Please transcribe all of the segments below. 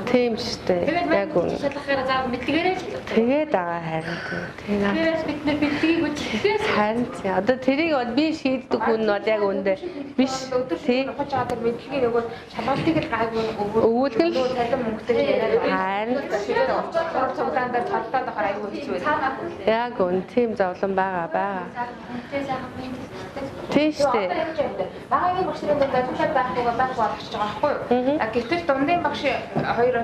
Тийм шүү дээ. Яг үнэ. Тэгээд байгаа харин тийм. Тэрээс бид нар бэлтгийг үжихээс харин одоо тэрийг би шийддэг хүн нь бол яг үндэ биш. Тийм. Хож байгаа тэр бэлтгийг нөгөө шалгалтыг л гайгүй өгүүлгэн л цалин мөнгөтэй яриад харин цуглаан дээр талдаад ахаар аягүй хэцүү байна. Яг үн тийм зовлон байгаа. Тийм шүү дээ. Багийн багшрын дээр зөвхөн байхгүй болчихж байгаа байхгүй юу? Гэтэл дундын багш хоёр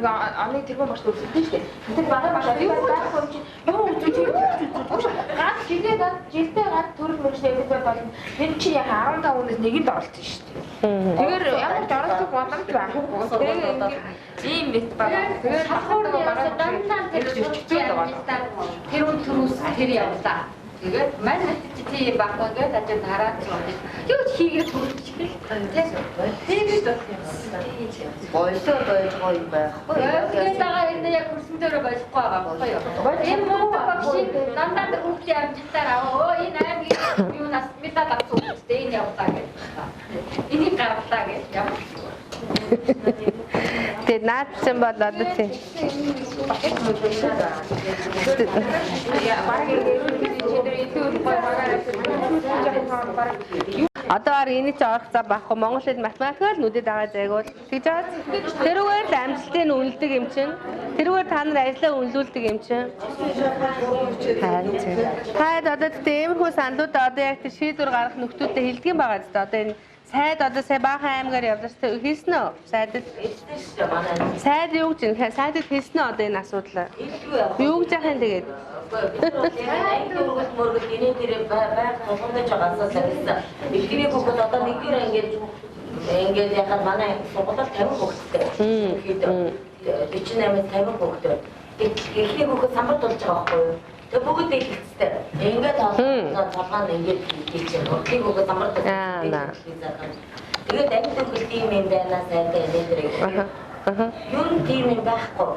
оны тэргүүн багш үлдсэн шүү дээ. Тэр багийн багш юу байхгүй юм чи юу үзүүч гад жилдээ гад төрөл мөрчний эвдээ болно. Тэр чи яг 15 хүнээс нэгэнд оролцсон шүү дээ. Тэгэхээр ямар ч оролцох боломж байхгүй. Тэгээд ингээд ийм бит байгаа. Тэгээд хахуур байгаа дандаа тэр зөвчтэй байгаа. Тэр үн төрөөс тэр явлаа. Тэгээд манай чи багтаа гээд ажил хараад юу хийгээд төрчих тийм шүү дээ. Боёсоо байж гоё юм байхгүй. Тэгээд байгаа хэрнээ яг хөрсөн дээр болохгүй байгаа байхгүй юу? Энэ муу багшиг дандаа хүүхдийн амжилтаар аваа. Энэ аймгийн юунаас мэдээд авсан үстэй энэ явлаа гэж. Энийг гаргалаа гэж ямар. Тэгээд наадсан бол одоо тийм. Одоо энэ чи орох зав байхгүй Монгол хэл математикаар нүдэд байгаа зайгуул тэгж байгаа. Тэрүүгээр л амжилтыг үнэлдэг юм чинь. Тэрүүгээр та нар ажлаа үнэлүүлдэг юм чинь. Харин тийм. Таад одоо тиймэрхүү саналууд одоо яг тэр шийдвэр гаргах нөхдүүдэд хэлдэг юм байгаа зү. Одоо энэ сайд одоо сая баахан аймгаар явлаас хийсэн үү? Сайдд. Сайд юу гэж юм? Сайдд хийсэн үү одоо энэ асуудлаа? Юу гэж яах юм тэгээд? Мөргөл энэ дээр байх тохиолдож байгаа асуулаа. Эхний хүүхэд одоо нэгдүгээр ингээд яхаа манай сургуулиар 50 хүүхэдтэй. 48-аас 50 хүүхэдтэй. Эхний хүүхэд самбар болж байгаа байхгүй юу? Тэг бүгд ихтэй. Ингээд толгойн ингээд хийчихсэн. Эхний хүүхэд самбар болж байгаа. Тэгээд амт хүүхэд тийм юм байна сайдаа энэ дээр. Юу тийм юм байхгүй.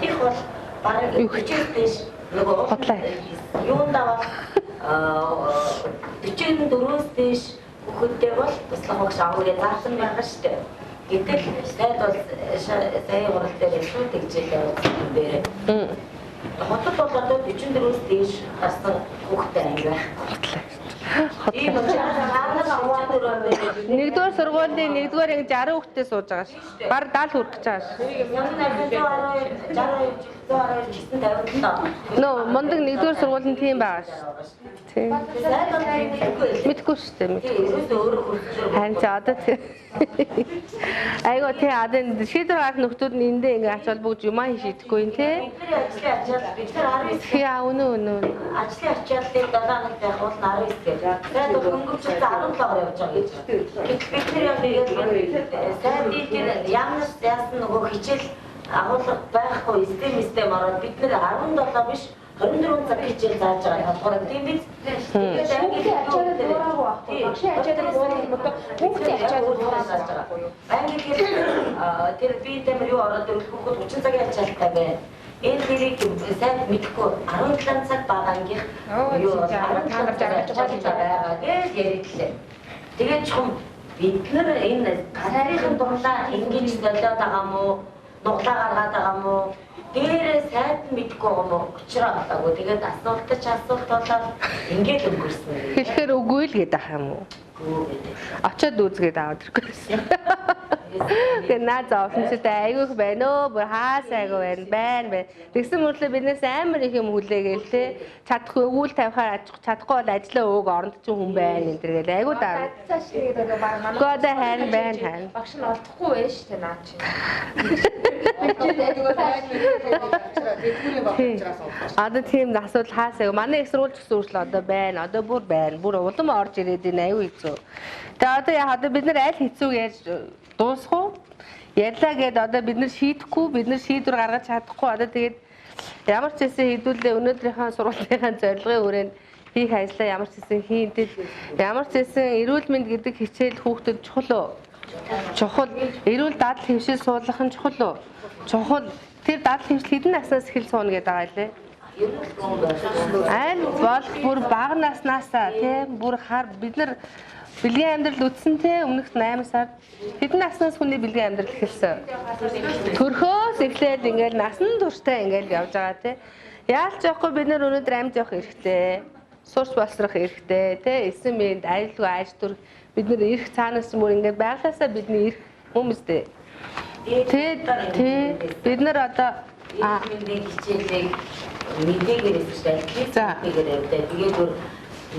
Их бол бараг хүчтэй нөгөө хотлаа. Юундаа бол 44-өөс дээш хүүхэдтэй бол туслах багш авах гэж заасан байгаа шүү дээ. Гэтэл сайд бол сая урал дээр шүү тэгжээ юм дээр. Хотод бол одоо 44-өөс дээш гарсан хүүхэдтэй анги байх. Нэгдүгээр сургуулийн нэгдүгээр анги 60 хүүхэдтэй сууж байгаа шүү. Бар 70 хүрэх гэж байгаа шүү. Нөө мундаг нэгдүгээр сургуулийн тийм байгаа шүү. Тийм. Мэдгүй шүү дээ. Харин ч одоо тийм. Айгоо тий одоо шийдвэр гаргах нөхдүүд нь эндээ ингээ ачаал бүгд юмаа шийдэхгүй юм тий. Бид нар 19. Яа үнэн. Ажлын ачааллыг 7 хоног байх бол 19 гэж. Тэгээд хөнгөвчөд 17-оор явж байгаа гэж. Бид нар яг сайдын тэр ямнаас яасан нөгөө хичээл агуулга байхгүй систем ороод бид нар 17 биш 24 цаг хичээл зааж байгаа болохоор тийм биз. Тэгээд англи ачаалал дуурайгүй байхгүй. Багшийн ачаалал дуурайх юм бол хүүхдийн ачаалал дуурайж байгаа. Англи тэр би тэмэр юу ороод хүүхэд 30 цагийн ачаалттай байна. Энэ тэрийг сайн мэдэхгүй 17 цаг багангийнх юу таанар жаргаж байгаа гэж яриадлаа. Тэгээд чухам бид нар энэ гараарийн дурлаа ингэж болоод байгаа мó нуглаа гаргаад байгаа мó дээрээ сайд мэдгүй юм уу учраагүй. Тэгээд асуултаж асуулт болоод ингэж өнгөрсөн. Хэлэхээр үгүй л гэдэг ах юм уу? Очоод үзгээд аваад ирэхгүй. Гэ наа зовсонцтой айгүйх байна өө бүр хаас айгүй байна. Тэгсэн мөрлөө биднээс амар их юм хүлээгээл те чадахгүй өгүүл тавихаар чадахгүй бол ажлаа өг оронд чинь хүн байна энэ төр гээл айгүй даа. Цааш нэг одоо баг манай. Гоо харин байна. Багш нь олдохгүй байж тэ наа чи. Одоо тийм асуудал хаас айгүй манай их сургууль гэсэн үржил одоо байна. Одоо бүр байна. Бүр улам орж ирээд энэ айгүй хэцүү. Тэгээ одоо яа одоо бид нар аль хэцүү яаж дуусах уу? Ярьлаа гээд одоо бид нар шийдэхгүй, бид нар шийдвэр гаргаж чадахгүй. Одоо тэгээд ямар ч хэсэг хэдүүлээ өнөөдрийнхөө сургуулийн зорилгын хүрээнд хийх ажлаа ямар ч хэсэг хийн. Ямар ч хэсэг эрүүл мэнд гэдэг хичээл хүүхдэд чухал уу? Чухал. Эрүүл дадал хэмшил суулгах нь чухал уу? Чухал. Тэр дадал хэмшил хэдэн наснаас эхэл сууна гэдэг байгаа лээ. Аль болох бүр бага наснаасаа тийм бүр бид нар Бэлгийн амьдрал үтсэн те өмнөх 8 сард хэдэн наснаас хүний бэлгийн амьдрал эхэлсэн. Төрхөөс эхлээд ингээл насан туршдаа ингээл явж байгаа те. Яалч яахгүй бид нар өнөөдөр амьд явах хэрэгтэй. Сурч болсрох хэрэгтэй те. Эсэн мэд ажилгүй аж төрх бид нар ирэх цаанаас мөр ингээд байглаасаа бидний ирэх хүмүүстэй. Тэ бид нар одоо бидний хичээлийг мэдээгээр хэлж байгаа. Тэгээд бүр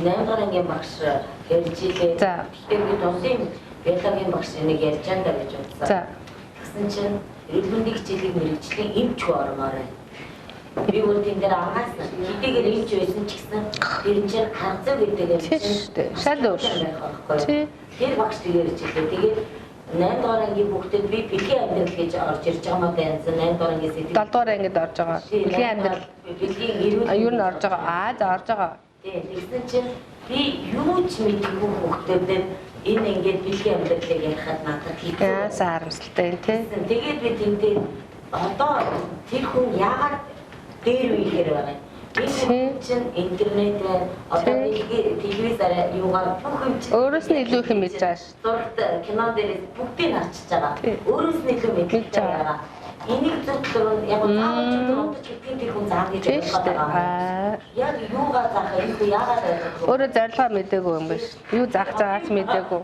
8 гарагийн багш ярьж илээ. Тэгэхээр би дундын биологийн багш нэг ярьж байгаа гэж бодсон. Тэгсэн чинь эрүүл мэндийн хичээлийг мэрэгжлийн эмч ормоор байна. Би өөр тийм дээр анхаарсан. Хэдийгээр эмч байсан ч гэсэн тэр чинь харцаа гэдэг юм чинь шал өөр. Тэр багш ярьж илээ. Тэгээд 8 дараагийн бүгдэд би бэлгийн амьдрал гэж орж ирж байгаа маа байна. 8 дараагийн сэдв 7 дугаар ангид орж байгаа. Бэлгийн амьдрал. Бэлгийн эрүүл юу н орж байгаа. За орж байгаа. Тэгсэн чинь би юу ч мэдгүй бүгдэд энэ ингээд бэлгийн амьдралыг ярихад надад хийх. Саарамсалтай тий. Тэгээд би тэнтэй одоо тэр хүн яагаад дээр үехээр байгаа юм. Энэ чинь интернет одоо телевизээр юугаар бүх юм өөрөөс нь илүү их мэдж байгаа ш. Зурд кино дээр бүгдийг харчиж байгаа. Өөрөөс нь илүү мэдж байгаа. Энийг зөвхөн яг заавал удаж хэлбэрийн тэр хүн заах гэж байгаа. Яг юугаа заах юм бэ? Яагаад вэ? Өөрөө зорилгоо мэдээгүй юм биш. Юу заах байгаач мэдээгүй.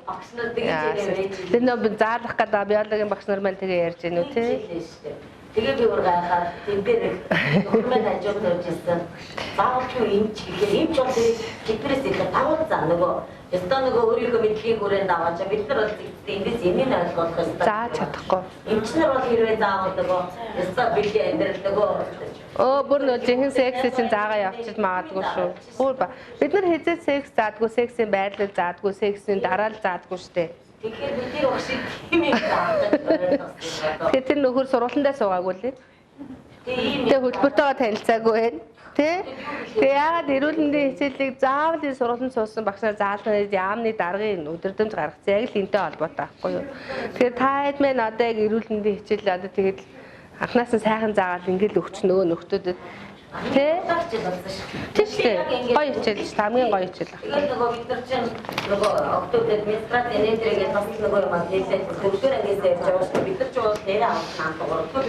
Тэр нөө заалах гэдэг биологийн багш нар маань тэгээ ярьж гэнэ үү тий. Тэгээ би ургахаар тэмдэр документ ажиг хийж ирсэн. Заавал ч юмч гэхээр юмч бол хэлбэрээс илүү тавал заа нөгөө ёстой нөгөө өөрийнхөө мэдлэгийг хүрээнд аваач бид нар бол эндээс юмыг ойлгох хэрэгтэй. Зааж чадахгүй. Эмчнэр бол хэрвээ заавал нөгөө ёстой бэлгийн амьдрал нөгөө бүр нөө жинхэнэ секс чинь заагаа явчих магадгүй шүү. Бүр ба бид нар хязгаар секс заадгүй, сексийн байдлыг заадгүй, сексийн дараа л заадгүй штэ. Тэгэхээр бидний өгшиг тийм юм байна. Тэгээд тэр нөхөр сургалтандаа суугаагүй лээ. Тэгээд хөтөлбөртөөгөө танилцаагүй байна. Тэ? Тэгээд яагаад эрүүл мэндийн хичээлийг заавал энэ сургалтанд суусан багш нар заалнаа яамны даргын өдөрдөмж гаргацсан яг л энтэй холбоотой байхгүй юу? Тэгэхээр та хэд мэн одоо яг эрүүл мэндийн хичээл одоо тэгээд анханаас нь сайхан заагаад ингээд өгч нөгөө нөхдүүдэд Тэ? Тийшээ. Гоё хичээл шүү. Хамгийн гоё хичээл. Тэгээд нөгөө бид нар чинь нөгөө октод администрат энэтрийг бас нөгөө юм хэлээд хөлтөр ангиас явж байгаа шүү. Бид нар ч бол нэрээ авах наамтгаар өгдөө.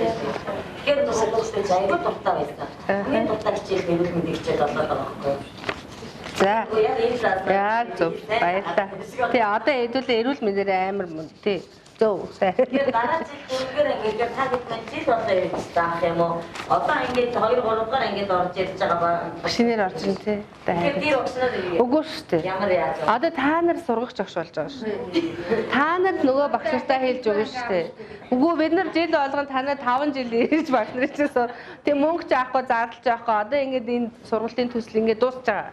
Тэгэхээр нөгөө бүгд зайгүй дуртай байсан. Хамгийн дуртай хичээл эрүүл мэндийн хичээл болоод байгаа байхгүй юу? За. Яг зөв. Баярлалаа. Тэ одоо хэдүүлээ эрүүл мэндээр амар мөн тий. Зөв. Тэгээд дараа жил дөрөвдөр ангигаар та бидний жил одоо явж таах юм уу? Одоо ингээд 2 3 дугаар ангид орж ирж байгаа ба. Шинээр орж ин тий. Тэгээд тэр өгснөө үгүй шүү дээ. Ямар яаж. Одоо та нар сургагч багш болж байгаа шүү. Та нар нөгөө багш нартаа хэлж өгнө шүү дээ. Үгүй бид нар жил болгон танаа 5 жил ирж багш нар чинь тийм мөнгө ч авахгүй зардалж авахгүй одоо ингээд энэ сургалтын төсөл ингээд дуусч байгаа.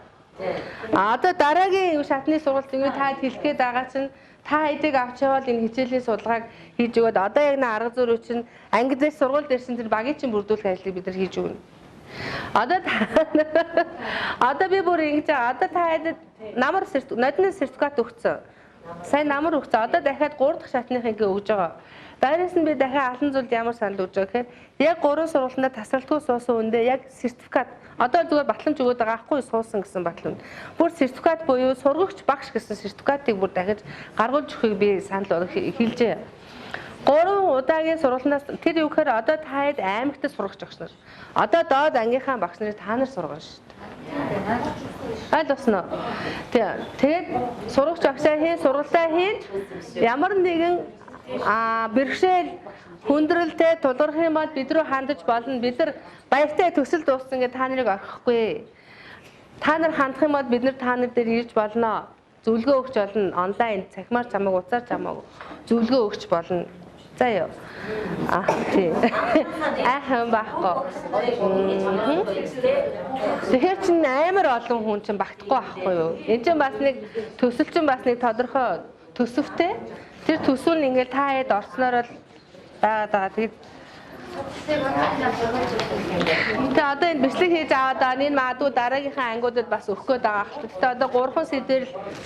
Одоо дараагийн шатны сургалт ингээд та хэлэх гээд байгаа чинь та хэдийг авч явал энэ хичээлийн судалгааг хийж өгөөд одоо яг нэг арга зүйн чинь анги дээр сургууль дээрсэн тэр багийн чинь бүрдүүлэх ажлыг бид нар хийж өгнө. Одоо би бүр ингэж одоо та хэдэд намар нодны сертификат өгсөн. Сайн намар өгсөн. Одоо дахиад 3 дахь шатныхыг өгж байгаа. Дээрээс нь би дахиад алан зүйлд ямар санал өгж байгаа гэхээр яг 3 сургалтанд тасралтгүй суусан үндэ яг сертификат одоо зүгээр батламж өгөөд байгаа ахгүй суусан гэсэн батламж. Бүр сертификат буюу сургагч багш гэсэн сертификатыг бүр дахиж гаргуулж өгөхийг би санал хэлжээ. 3 удаагийн сургалтаас тэр юу гэхээр одоо та хэд аймагт сургагч багш нар. Одоо доод ангийнхаа багш нарыг та нар сургана шүү дээ. Ойлгосноо. Тэгээд сургагч багшаа хийн сургалтаа хийн ямар нэгэн бэрхшээл хүндрэлтэй тулгарх юм бол бид рүү хандаж болно. Бид нар баяртай төсөл дууссан гэж та нарыг орхихгүй. Та нар хандах юм бол бид нар та нар дээр ирж болно. Зөвлөгөө өгч болно. Онлайн цахимаар чамайг уцаар чамайг зөвлөгөө өгч болно. За ёо. Тийм. Ахын байхгүй. Тэгэхээр чинь амар олон хүн чинь багтахгүй байхгүй юу? Энд чинь бас нэг төсөл чинь бас нэг тодорхой төсөвтэй. Тэр төсөв нь ингээл та хэд орсноор л байгаа. Тэгээд одоо энэ бичлэг хийж аваад энэ магадгүй дараагийнхаа ангиудад бас өгөх гээд байгаа хэрэг. Гэтэ одоо 3 сэдвэр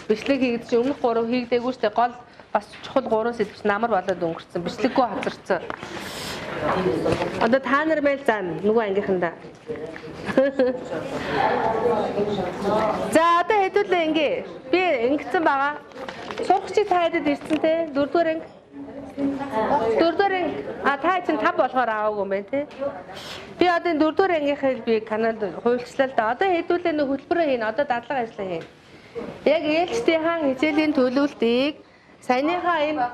бичлэг хийгдэж өмнөх 3 хийгдээгүй шүү дээ. Гол бас чухал 3 сэдвч намар болоод өнгөрцөн. Бичлэггүй хацарсан. Одоо та нар мэл заа нөгөө ангийнхандаа. За одоо хэдүүлээ ингээ. Би ингэсэн байгаа. чи та хэдэд ирсэн те? Дөрөвдүгээр анги. Дөрөвдүгээр анги. Та чинь 5 болохоор аваагүй юм байна те. Би одоо энэ дөрөвдүгээр ангийнхыг би Канадад хуульчлаа л да. Одоо хэдүүлээ нөх хөтөлбөрөө хийн. Одоо дадлага ажиллаа хийн. Яг ээлжтэй хаан хичээлийн төлөвлөлтийг саяныхаа энэ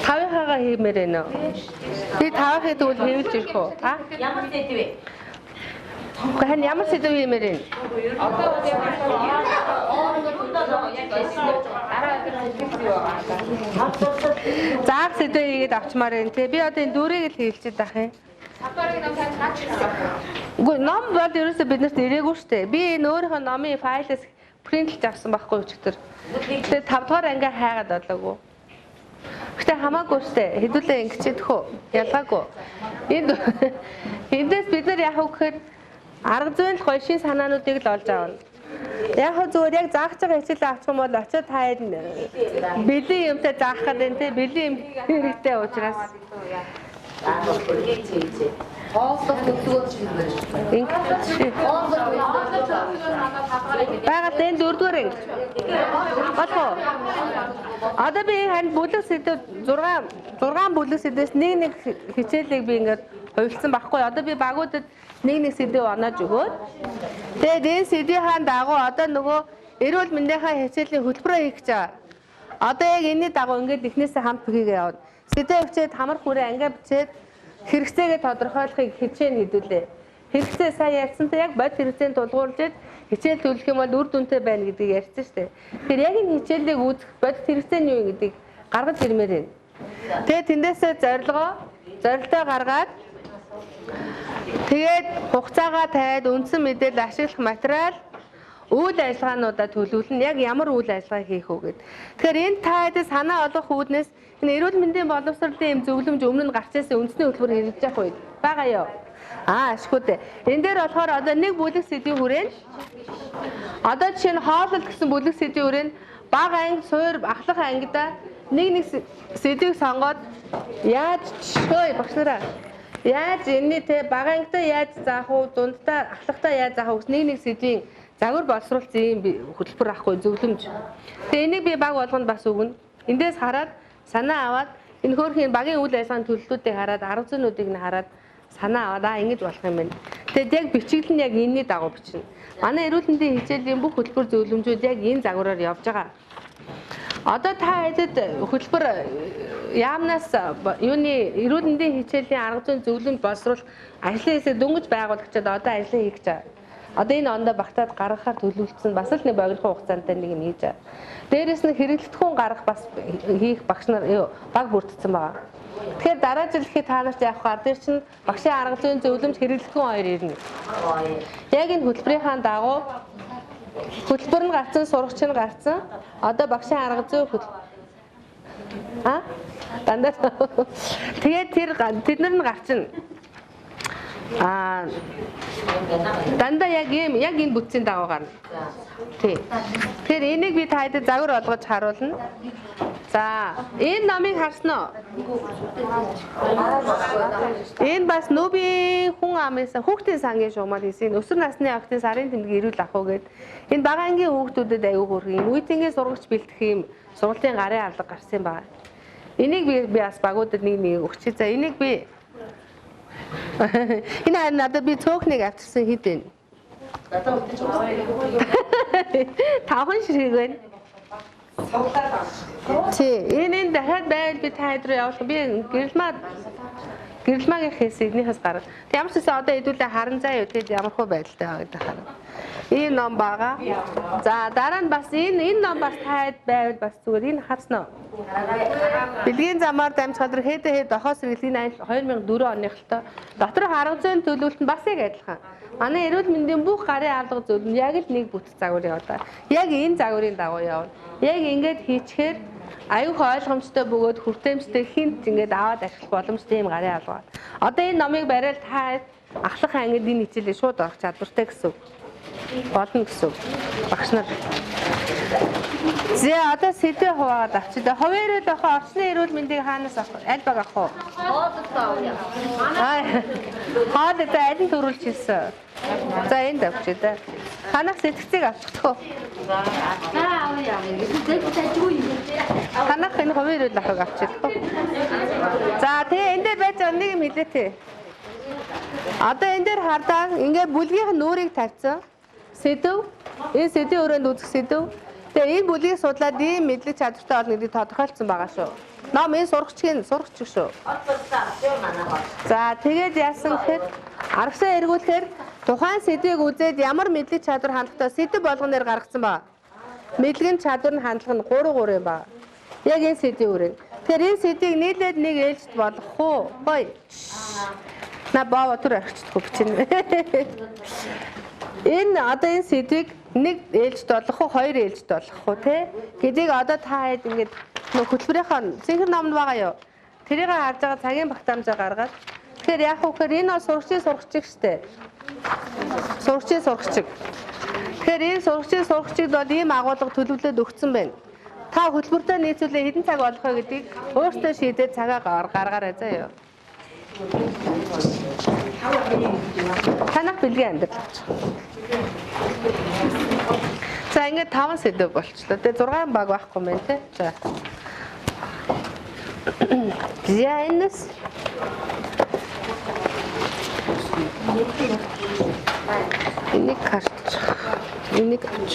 тавынхаагаа хиймээр байна уу? Би тавынхаа тэгвэл хийвэлж ирэх үү? Та? Ямар сэдв вэ? Хэн ямар сэдв хиймээр байна? Заах сэдв хийгээд авчмаар байна те. Би одоо энэ дүүрийг л хийлчихэд ах юм. Үгүй ном бол ерөөсөө биднэрт ирээгүй шүү дээ. Би энэ өөрийнхөө номын файлаас принтлж авсан байхгүй өчтөр. Тэгээ 5 дугаар анги хайгаад болоогүй. Гэтэ хамаагүй шүү дээ. Хэдүүлээ ингэчихэд хөө ялгаагүй. Эндээс бид нар яах вэ гэхээр арга зүйн гоё шин санаануудыг л олж авна. Яг зүгээр яг заах байгаа хичээлээ авчих юм бол очиод таад бэлэн юмтай заах гэдэг те бэлэн юм хэрэгтэй учраас. Багт энэ дөрөвдүгээр анги. Болов. Одоо би хань бүлэг сэдв 6 бүлэг сэдвээс нэг хичээлийг би ингээд хувилсан байхгүй. Одоо би багуудад нэг сэдв оноож өгөөд. Тэгээд энэ сэдвийн дагуу одоо нөгөө эрүүл мэндийнхаа хичээлийн хөтөлбөрөө хийх гэж байгаа. Одоо яг энэний дагуу ингээд эхнээсээ хамт хийгээ явна. Сэдв хичээд хамар хүрээ ангиа бичээд хэрэгцээгээ тодорхойлохыг хичээн хийдүүлээ. Хэрэгцээ сайн ярьсантай яг бод хэрэгцээнд тулгуурлаж хичээл төлөх юм бол үр дүнтэй байна гэдгийг ярьсан шүү дээ. Тэгэхээр яг энэ хичээлийг үүсгэх бод хэрэгцээ нь юу гэдгийг гаргаж ирмээр байна. Тэгээд тэндээсээ зорилгоо гаргаад тэгээд хугацаагаа тавиад үндсэн мэдээлэл ашиглах материал үйл ажиллагаануудаа төлөвлөн яг ямар үйл ажиллагаа хийх үү гэд. Тэгэхээр энэ таад санаа олох үүднээс энэ эрүүл мэндийн боловсролын юм зөвлөмж өмнө нь гарч ирсэн үндэсний хөтөлбөр хэрэгжиж явах үед байгаа юу? Ашгүй дээ. Энэ дээр болохоор одоо нэг бүлэг сэдвийн хүрээнд одоо жишээ нь хооллолт гэсэн бүлэг сэдвийн хүрээнд бага анги, суур, ахлах ангидаа нэг сэдвийг сонгоод яаж багш нараа яаж энэний те бага ангидаа яаж заах уу, дундаа ахлахтаа яаж заах уу гэсэн нэг сэдвийн загвар боловсруулсан юм хөтөлбөр авахгүй зөвлөмж. Тэгээ энийг би баг болгонд бас өгнө. Эндээс хараад санаа аваад энэ хөөрхийн багийн үйл ажиллагааны төлөвлөлтүүдийг хараад арга зүйнүүдийг нь хараад санаа аваад ингэж болох юм байна. Тэгээд яг бичигдэл нь яг энэний дагуу бичнэ. Манай эрүүл мэндийн хичээлийн бүх хөтөлбөр зөвлөмжүүд яг энэ загвараар явж байгаа. Одоо та хэдэд хөтөлбөр яамнаас юуны эрүүл мэндийн хичээлийн арга зүйн зөвлөмж боловсруулах ажлын хэсэг дөнгөж байгуулагчид одоо ажлаа хийх гэж байгаа. Одоо энэ ондоо багтаад гаргахаар төлөвлөсөн бас л нэг богинохон хугацаантай нэг юм хийж байгаа. Дээрээс нь хэрэглэгдэхүүн гаргах бас хийх багш нар баг бүрдсэн байгаа. Тэгэхээр дараа жил ихэд та нарт явах гар дээр чинь багшийн арга зүйн зөвлөмж хэрэглэгдэхүүн хоёр ирнэ. Яг энэ хөтөлбөрийнхаа дагуу хөтөлбөр нь гарцсан, сурагч нь гарцсан. Одоо багшийн арга зүй дандаа тэгээд тэд нар нь гарчна. Дандаа яг энэ бүтцийн дагуу гарна. Тий. Тэгэхээр энийг би та хэдэд загвар олгож харуулна. За, энэ номыг харсан уу? Энэ бас нүүбийн хүн амынсан хүүхдийн сангийн шугамар хийсэн. Өсвөр насны охидын сарын тэмдэг ирүүл ах уу гэд. Энэ бага ангийн хүүхдүүдэд аягүй хөрх юм. Үеийнгээ сургагч бэлтгэх юм сургалтын гарын авлага гарсан байна. Энийг би бас багуудад нэг өгч. За, энийг би энэ харин надад би цөөхнийг авчирсан хэд вэ? Тавхан ширхэг байна. Энэ дахиад байвал би та хэд рүү явуулах би гэрэлмаагийн хэсэг эднийхээс гарах. Ямар ч гэсэн одоо хэдүүлээ харан заа юу тэгээд ямар хөө байдалтай байгаа гэдэг хараа. Энэ ном байгаа. За дараа нь бас энэ ном бас таад байвал бас зүгээр энэ харсан уу? Бэлгийн замаар дамжихад хэд дохоос сэргэлгийн 2004 оных л тоо. Доторх арга зүйн төлөвлөлт нь бас яг адилхан. Манай эрүүл мэндийн бүх гарын алга зөвлөм яг л нэг бүтэц загвар яваа. Яг энэ загварын дагуу явна. Яг ингэж хийчихээр аюух ойлгомжтой бөгөөд хүртээмжтэй хинт ингэж аваад ашиглах боломжтой юм гарын алга. Одоо энэ номыг бариад та ахлах ангид энэ хичээлээ шууд орох чадвартай гэсэн үг. Болно гэсэн үг. Багш нар За одоо сэдвээ хуваагаад авчих. Хуваарь л ах орчны эрүүл мэндийг хаанаас авах? Аль баг авах вэ? Хаад одоо аль нь төрүүлж хэлсэн? За энд авчих да. Танах сэтгцийг авчихдаг уу? Танах энэ хуваарь л ахыг авчихдаг. За тэгээ энэ дээр байж байгаа нэг юм хэлээ тий. Одоо энэ дээр хардаа ингээ бүлгийнх нь нүрийг тавьсан. Сэдв. Энэ сэдвийн өрөөнд үзэх сэдв. Тэгээ энэ бүлгийг судлаад ийм мэдлэг чадвартай болно гэдгийг тодорхойлсон байгаа шүү. Ном энэ сурагчгийн сурагч шүү. За тэгээд яасан гэхээр аргасаа эргүүлэхээр тухайн сэдвийг үзээд ямар мэдлэг чадвар хандлагатай сэдв болгоноор гаргасан байна. Мэдлэг чадвар нь хандлага нь 3 юм байна. Яг энэ сэдвийн өрөө. Тэгэхээр энэ сэдвийг нийлээд нэг ээлжид болгох уу? Хой. На баа түр арчдаг бичнэ. Энэ одоо энэ сэдвийг нэг ээлжид болох уу, 2 ээлжид болох уу те? Гэдгийг одоо та хэд ингэж нөх хөтөлбөрийнхаа цэнхэр номд байгаа юу? Тэрийг харж байгаа цагийн багтаамжаа гаргаад. Тэгэхээр яг үхээр энэ бол сурагчийн сурагчиг штэ. Сурагчийн сурагчиг. Тэгэхээр энэ сурагчийн сурагчигд бол ийм агуулга төлөвлөлөд өгсөн байна. Та хөтөлбөртөө нийцүүлээ хэдэн цаг болох вэ гэдгийг өөртөө шийдээд цагаа гаргаарай заяа. Танах бэлгийн амьдрал. За ингээд 5 сэдв болчлоо. Тэгээ 6 баг байхгүй мэн те. За. Зянс. Энийг карч. Энийг авч.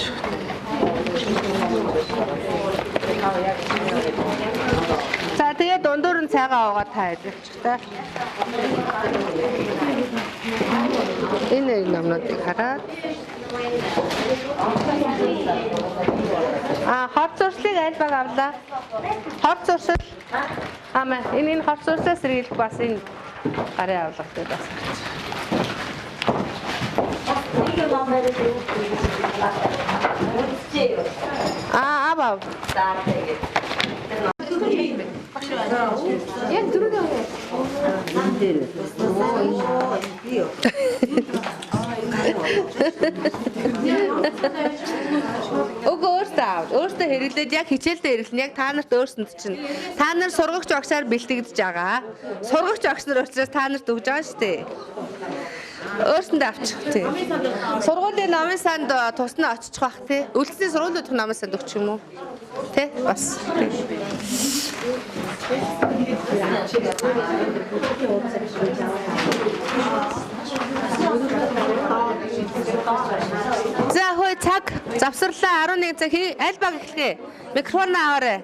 За тэгээ дундуур нь цайгаа уугаад та ажиллачих та. Энэ номнуудыг хараад. Хот зуршлыг аль баг авлаа? Хот зуршил. Амаа энэ хот зуршлаас сэргийлэх бас энэ гарын авлагтай бас. Аваа. За тэгээд. Яг дөрөв өөртөө хэрэглээд яг хичээлдээ хэрэглэн яг та нарт өөрсөнд чинь та нар сургагч багшаар бэлтгэж байгаа. Сургагч багш нар учраас та нарт өгж байгаа шүү дээ. Өөрсөндөө авчих тий. Сургуулийн номын санд тусна очих бах тий. Үлдсний сургуулийн номын санд өгч юм уу? Тэ бас. За хөөе цаг завсарлаа 11 цаг аль баг эхлэхээ. Микрофон аваарай.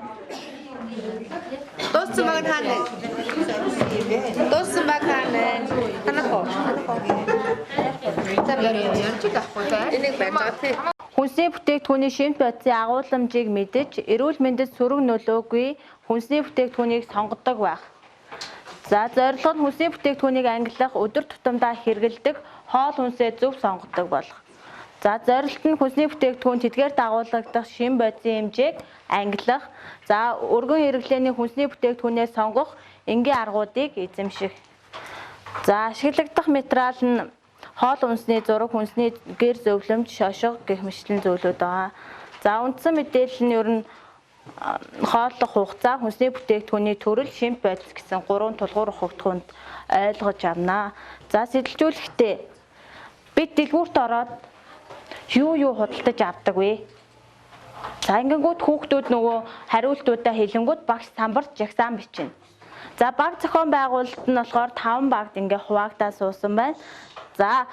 Дууссан баг хаана? Дууссан баг хаана? Танахо. Энийг байж байгаа тий. Хүнсний бүтээгдэхүүний шимт бодисын агуулмжийг мэдэж, эрүүл мэндэд сөрөг нөлөөгүй хүнсний бүтээгдэхүүнийг сонгодог байх. За зорилго нь хүнсний бүтээгдэхүүнийг ангилах, өдөр тутамдаа хэрэглэдэг хоол хүнсээ зөв сонгодог болох. За зорилт нь хүнсний бүтээгдэхүүн тэдгээр дагуулгадах шим бодисын хэмжээг ангилах. За өргөн хэрэглээний хүнсний бүтээгдэхүүнээ сонгох энгийн аргуудыг эзэмших. За ашиглагдах материал нь хоол хүнсний зураг, хүнсний гэр зөвлөмж, шошго гэх мэтлэн зүйлүүд байгаа. За үндсэн мэдээлэл нь ер нь хооллох хугацаа, хүнсний бүтээгдэхүүний төрөл, шимт бодис гэсэн 3 тулгуур ухагдахунд ойлгож авнаа. За сэтэлжүүлэхдээ бид дэлгүүрт ороод юу худалдаж авдаг вэ? За ингэнгүүт хүүхдүүд нөгөө хариултуудаа хэлэнгүүт багш самбарт жагсаан бичнэ. За баг зохион байгуулалт нь болохоор 5 багт ингээ хуваагдаа суусан байна. За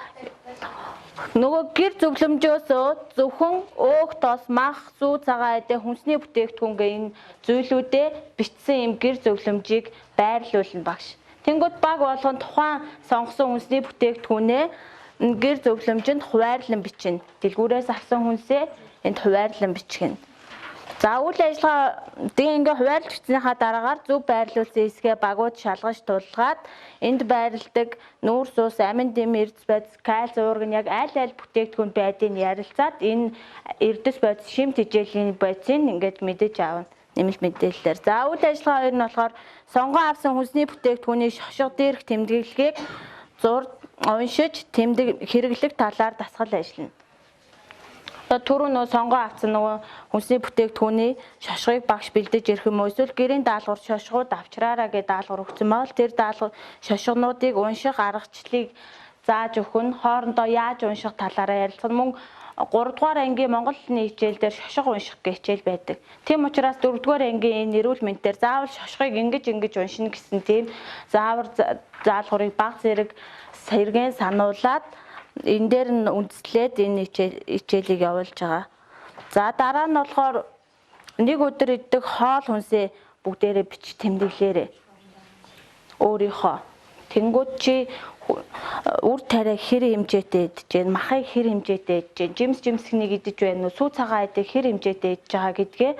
нөгөө гэр зөвлөмжөөс зөвхөн өөх тос мах сүү цагаан эдэ хүнсний бүтээгдэхүүнгээ энэ зүйлүүдээ бичсэн юм гэр зөвлөмжийг байрлуулна багш. Тэнгүүд баг болгон тухайн сонгосон хүнсний бүтээгдэхүүнээ гэр зөвлөмжөнд хуваарлан бичнэ. Дэлгүүрээс авсан хүнсээ энд хуваарлан бичгэнэ. За үйл ажиллагаа ингээ хуваарлж бичснийхаа дараагаар зөв байрлуулсан хэсгээ багууд шалгаж тулгаад энд байрладаг нүүрс ус, амин дэм, эрдэс бодис, кальц уург нь яг аль бүтээгдэхүүн байдгийг ярилцаад энэ эрдэс бодис шимт хичээлийн бодисыг ингээд мэдэж аавна. Нэмэлт мэдээлэлээр. За үйл ажиллагаа хоёр нь болохоор сонгон авсан хүнсний бүтээгдэхүүний шошго дээрх тэмдэглэгийг зурд уншиж тэмдэг хэрэглэх талаар дасгал ажиллана. Одоо түрүү нөө сонгоо авсан нөгөө хүнсний бүтээгдэхүүний шошгыг багш бэлдэж ирэх юм уу эсвэл гэрийн даалгавар шошгууд авчраараа гэдэг даалгавар өгсөн байгаа л тэр даалгавар шошгонуудыг унших аргачлалыг зааж өгөх нь хоорондоо яаж унших талаараа ярилцсан мөн 3 дугаар ангийн Монголны хичээл дээр шошго унших гэх хичээл байдаг. Тийм учраас 4 дугаар ангийн энэ эрүүл мэндээр заавал шошгыг ингэж уншина гэсэн тийм заавар заалгаврыг баг зэрэг сэргэн сануулад энэ дээр нь үндэслээд энэ хичээлийг явуулж байгаа. За дараа нь болохоор нэг өдөр идэх хоол хүнсээ бүгдээрээ бич тэмдэглээрэй. Өөрийнхөө. Тэнгүүд чи үр тариа хэр хэмжээтэй идэж байна, махыг хэр хэмжээтэй идэж байна, жимсхнийг идэж байна уу, сүү цагаан идэх хэр хэмжээтэй идэж байгаа гэдгээ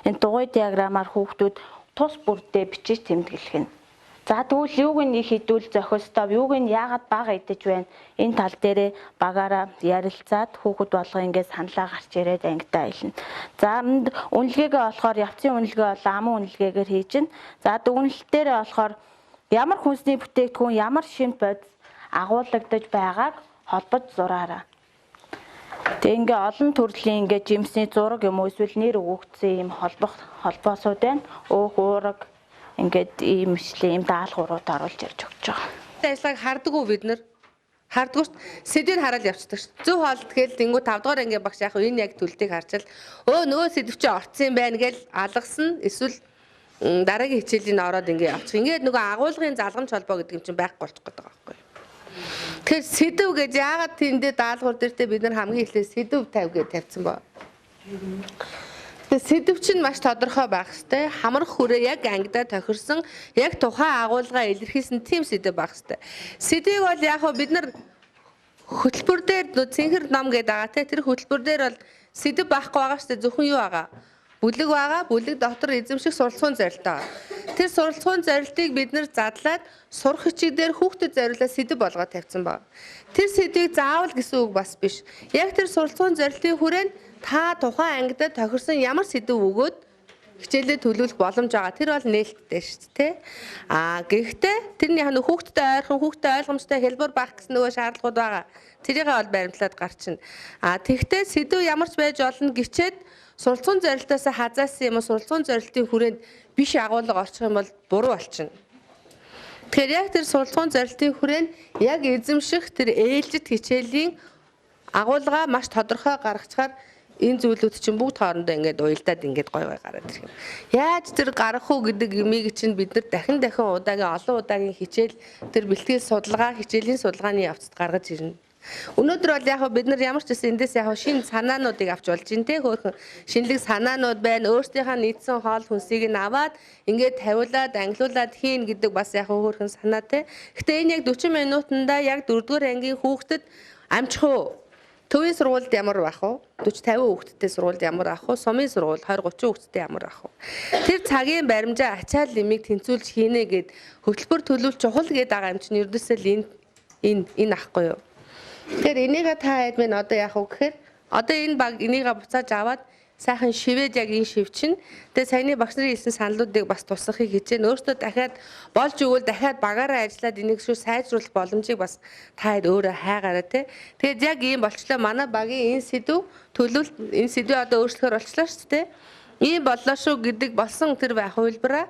энэ дугуй диаграмаар хүүхдүүд тус бүрдээ бичиж тэмдэглэх нь. За тэгвэл юуг нь их идвэл зохистов, юуг нь яагаад бага идэж байна? Энэ тал дээрээ багаараа ярилцаад хүүхэд болго ингээд саналаа гарч ирээд ангидаа хэлнэ. За үнэлгээгээ болохоор явцын үнэлгээ болоо амын үнэлгээгээр хийж гин. За дүгнэлт дээрээ болохоор ямар хүнсний бүтээгдэхүүн, ямар шимт бодис агуулгадж байгааг холбож зураарай. Тэг ингээ олон төрлийн ингээ жимсний зураг юм уу эсвэл нэр өгөгдсөн юм холбоосууд байна. Өөх, уураг ингээд ийм ишлээ, ийм даалгаврууд оруулж ярьж өгч байгаа. Ажлыг хардггүй бид нар. Хардггүй шүү. Сэдвийг хараад явцдаг шүү. Зөв хоол тэгэл тэнгүү 5 дугаар ангийн багш яг энэ яг төлөлтийг харчаал нөгөө сэдв чи орцсон юм байна гэж алгасан эсвэл дараагийн хичээлийн ороод ингээ явчих. Ингээд нөгөө агуулгын залгамж холбоо гэдэг юм чинь байхгүй болчих гээд байгаа байхгүй. Тэгэхээр сэдв гэж яагаад тэндээ даалгавар дээртэй бид нар хамгийн эхлээд сэдв тавь гэж тавьсан ба. Тэгээ сэдв чинь маш тодорхой байх хэвээр хамрах хүрээ яг ангидаа тохирсон яг тухайн агуулгаа илэрхийлсэн тийм сэдв байх хэвээр. Сэдвийг бол яг бид нар хөтөлбөр дээр цэнхэр ном гэдэг байгаа те тэр хөтөлбөр дээр бол сэдв байхгүй байгаа шүү дээ зөвхөн юу байгаа. Бүлэг байгаа. Бүлэг дотор эзэмших суралцсан зорилтоо. Тэр суралцсан зорилтыг бид нэр задлаад сурах хичээлээр хүүхдэд зориулаад сэдв болгоод тавьсан баг. Тэр сэдвийг заавал гэсэн үг бас биш. Яг тэр суралцсан зорилтын хүрээнд та тухайн ангидад тохирсон ямар сэдв өгөөд хичээлээ төлөвлөх боломж байгаа. Тэр бол нээлттэй шүү дээ. Гэхдээ тэрний хүүхдэд ойрхон хүүхдэд ойлгомжтой хэлбэр байх гэсэн нөгөө шаардлагууд байгаа. Тэрийг бол баримтлаад гарчна. Тэгвэл сэдв ямар ч байж болно гिचээд суралцсан зорилтоос хазаасан юм уу суралцсан зорилтын хүрээнд биш агуулга орчих юм бол буруу болчихно. Тэгэхээр яг тэр суралцсан зорилтын хүрээнд яг эзэмших тэр ээлжит хичээлийн агуулга маш тодорхой гаргачаар энэ зүйлүүд чинь бүгд хоорондоо ингээд уялдаад ингээд гой гараад ирэх юм. Яаж тэр гарах уу гэдэг юмыг чинь бид нар дахин удаагийн олон удаагийн хичээл тэр бэлтгэл судалгаа хичээлийн судалгааны явцад гаргаж ирнэ. Өнөөдөр бол яг бид нар ямар ч гэсэн эндээс яг шинэ санаануудыг авч болж байна те хөөрхөн шинэлэг санаанууд байна өөрсдийнхээ нийцсэн хоол хүнсийг нь аваад ингээд тавиулаад ангилуулад хийн гэдэг бас яг хөөрхөн санаа те. Гэтэ энэ яг 40 минутанда яг 4-р ангийн хүүхдэд амжих уу? Төвийн сургуульд ямар байх вэ? 40-50 хүүхэдтэй сургуульд ямар байх вэ? Сумын сургууль 20-30 хүүхэдтэй ямар байх вэ? Тэр цагийн баримжаа ачаал лимиг тэнцүүлж хийнэ гэд хөтөлбөр төлөвлөлт чухал гэдэг байгаа юм чинь ердөөсөө энэ ахгүй юу? Тэгэхээр энийг та хэд мэн одоо яах вэ гэхээр одоо энэ баг энийг буцааж аваад сайхан шивээд яг энэ шив чинь тэгээ саяны багш нарын хэлсэн саналуудыг бас тусахыг хичээн өөртөө дахиад болж өгвөл дахиад багаараа ажиллаад энийг шүү сайжруулах боломжийг бас та хэд өөрөө хайгаараа те. Тэгээд яг ийм болчлоо манай багийн энэ сэдв төлөвлөлт энэ сэдвээ одоо өөрчлөхөр болчлоо шүү дээ. Ийм боллоо шүү гэдэг болсон тэр байх хувилбараа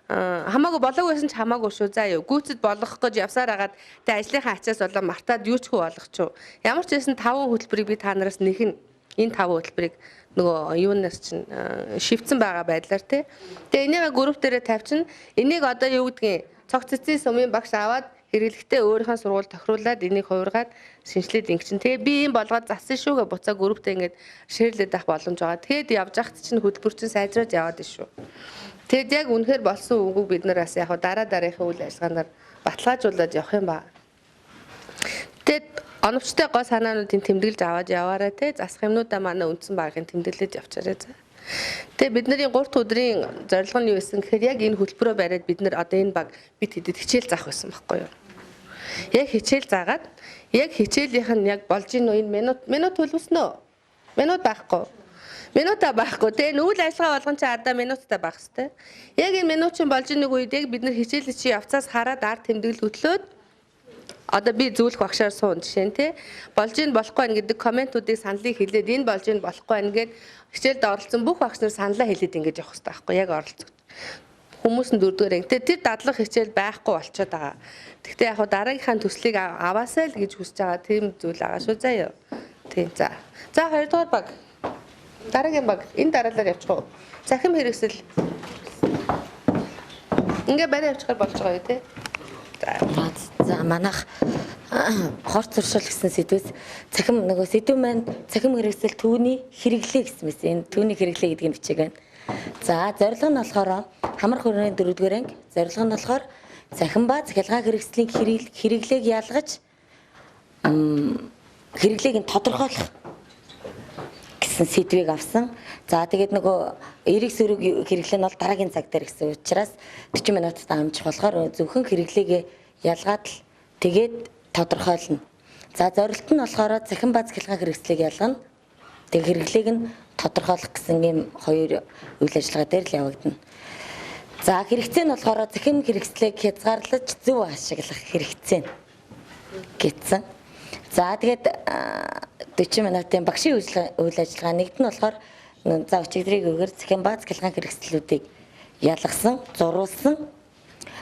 хамаагүй болоог байсан ч хамаагүй шүү. За юу гүйцэд болгох гэж явсаар хагаад тэ ажлынхаа ачаас болоо мартаад юу ч хөө болгочихв. Ямар ч байсан 5 хөтөлбөрийг би та нараас нэхэн энэ 5 хөтөлбөрийг нөгөө юунаас чинь шивцэн байгаа байдлаар тий. Тэгээ энийг групп дээрээ тавьчихна. Энийг одоо юу гэдгийг цог цэцгийн сумын багш аваад хэрэглэхдээ өөрийнхөө сургууль тохируулаад энийг хувиргаад шинжилээд ингэчин. Тэгээ би ийм болгоод зассан шүүгээ буцаа групптэй ингээд шеэрлээд авах боломж байгаа. Тэгээд явж захт чинь хөтөлбөр чинь сайжраад яваад шүү. Тэгэд яг үнэхээр болсон үгүйг бид нараас яг дараагийн үйл ажиллагаанаар баталгаажуулаад явах юм ба. Тэгэд оновчтой гоо санаануудын тэмдэглэж аваад яваарай те засах юмнуудаа манай үндсэн багийн тэмдэглэж явчаарай за. Тэгээ бидний 3 өдрийн зорилго нь юу байсан гэхээр яг энэ хөтөлбөрөөр бариад бид нар одоо энэ баг бид хэдэд хичээл заах байсан байхгүй юу. Яг хичээл заагаад яг хичээлийнх нь яг болж ийн энэ минут төлөвснөө. Минут байхгүй. Минутаа байхгүй те үйл ажиллагаа болгон чи ардаа минуттай байх хэвээр. Яг энэ минут чинь болж ийн нэг үед яг бид нар хичээлээ чи явцаас хараад ард тэмдэглэл хөтлөөд одоо би зөвлөх багшаар суун жишээ нь тий болж ийн болохгүй байна гэдэг комментуудыг саналыг хэлээд энэ болж ийн болохгүй байна гэд хичээлд оролцсон бүх багш нар саналаа хэлээд ингэж явах хэрэгтэй байхгүй яг оролцох хүмүүс нь дөрөвдүгээр анги тэр дадлах хичээл байхгүй болчиход байгаа. Гэхдээ яг дараагийнхаа төслийг аваасай л гэж хүсэж байгаа тийм зүйл байгаа шүү заяа. Тийм за. За хоёрдугаар баг. Дараагийн баг энэ дараалал явчих уу? Цахим хэрэгсэл. Ингээ барай явчихаар болж байгаа юу те? За манайх хорт зуршил гэсэн сэдвээс цахим нөгөө сэдв маань цахим хэрэгсэл түүний хэрэглээ гэсэн мэт. Энэ түүний хэрэглээ гэдэг нь бичиг байна. За зорилго нь болохоор хамар хүрээний 4-р анги. Зорилго нь болохоор цахим ба цахилгаан хэрэгслийн хэрэглээг ялгаж хэрэглээг нь тодорхойлох гэсэн сэдвийг авсан. За тэгээд нөгөө эрэг сөрөг хэрэглээ нь бол дараагийн цаг дээр гэсэн учраас 40 минутад амжих болохоор зөвхөн хэрэглээгээ ялгаад л тэгээд тодорхойлно. За зорилт нь болохоор цахим ба цахилгаан хэрэгслийг ялгана. Тэгээд хэрэглээг нь тодорхойлох гэсэн ийм хоёр үйл ажиллагаа дээр л явагдана. За хэрэгцээ нь болохоор цахим хэрэгслийг хязгаарлаж зөв ашиглах хэрэгцээ гэсэн. За тэгээд 40 минутын багшийн үйл ажиллагаа нэгд нь болохоор за өчигдрийг өгөр цахим ба цахилгаан хэрэгслүүдийг ялгасан, зурулсан.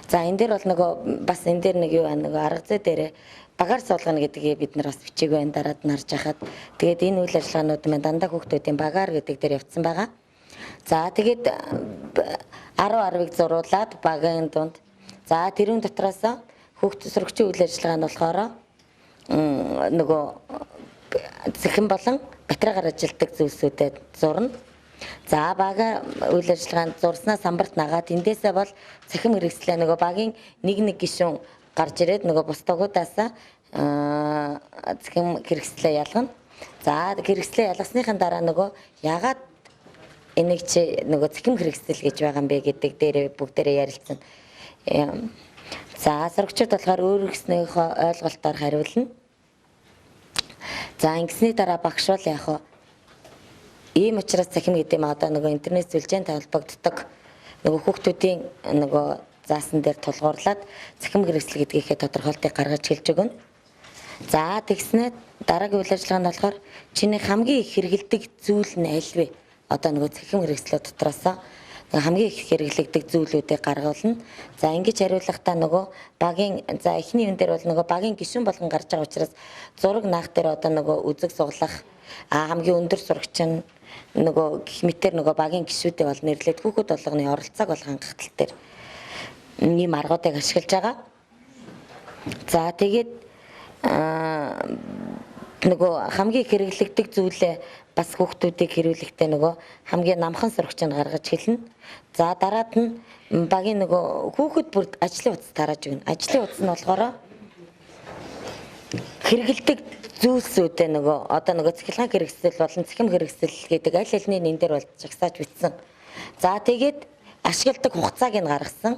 За энэ дээр бол нөгөө бас энэ дээр нэг юу байна нөгөө арга зүй дээр багаар суулгана гэдгийг бид нар бас бичиг байна дараад нь харж хахад тэгээд энэ үйл ажиллагаанууд маань дандаа хүүхдүүдийн багаар гэдэг дээр явцсан байгаа. За тэгээд 10-10-ыг зуруулаад багийн дунд. За тэрүүн дотроос хүүхд сурагчийн үйл ажиллагаа нь болохоор нөгөө цахим болон батарейгаар ажилтдаг зүйлсүүдэд зурна. За бага үйл ажиллагаанд зурснаа самбарт нагаад эндээсээ бол цахим хэрэгслээ нөгөө багийн нэг гишүүн гарч ирээд нөгөө бусдагуудаас цахим хэрэгслээ ялгана. За хэрэгслээ ялгасныхаа дараа нөгөө ягаад энийг чи нөгөө цахим хэрэгсэл гэж байгаа юм бэ гэдэг дээр бүгдээрээ ярилцсан. За сурагчид болохоор өөрсдийнхөө ойлголтоор хариулна. За ингэсний дараа багш бол яг хаа ийм учраас цахим гэдэг юм одоо нөгөө интернет сүлжээнд холбогддог нөгөө хүүхдүүдийн нөгөө заасан дээр тулгуурлаад цахим хэрэгсэл гэдгийнхээ тодорхойлтыг гаргаж хэлж өгнө. За тэгснээр дараагийн үйл ажиллагаа нь болохоор чиний хамгийн их хэрэгэлдэг зүйл нь аль вэ? Одоо нөгөө цахим хэрэгслүүд дотроос хамгийн их хэрэглэгдэх зүйлүүдийг гаргуулна. За ингэж хариулахдаа нөгөө багийн за эхний юм дээр бол нөгөө багийн гишүүн болгон гарч байгаа учраас зураг наах дээр одоо нөгөө үзэг суглах хамгийн өндөр сурагч нь нөгөө гэх мэтэр нөгөө багийн гишүүдээ бол нэрлээд хүүхэд болгоны оролцоог бол хангах тал дээр ийм аргуудыг ашиглаж байгаа. За тэгээд нөгөө хамгийн хэрэглэгдэх зүйлээ бас хүүхдүүдийг хэрүүлэхдээ нөгөө хамгийн намхан сурагч нь гаргаж хэлнэ. За дараад нь багийн нөгөө хүүхэд бүр ажлын утас тарааж өгнө. Ажлын утас нь болохоор хэрэглэдэг зүйлсүүдээ нөгөө одоо нөгөө цахилгаан хэрэгсэл болон цахим хэрэгсэл гэдэг аль алины нэн дээр бол жагсааж бичсэн. За тэгээд ашигладаг хугацааг нь гаргасан.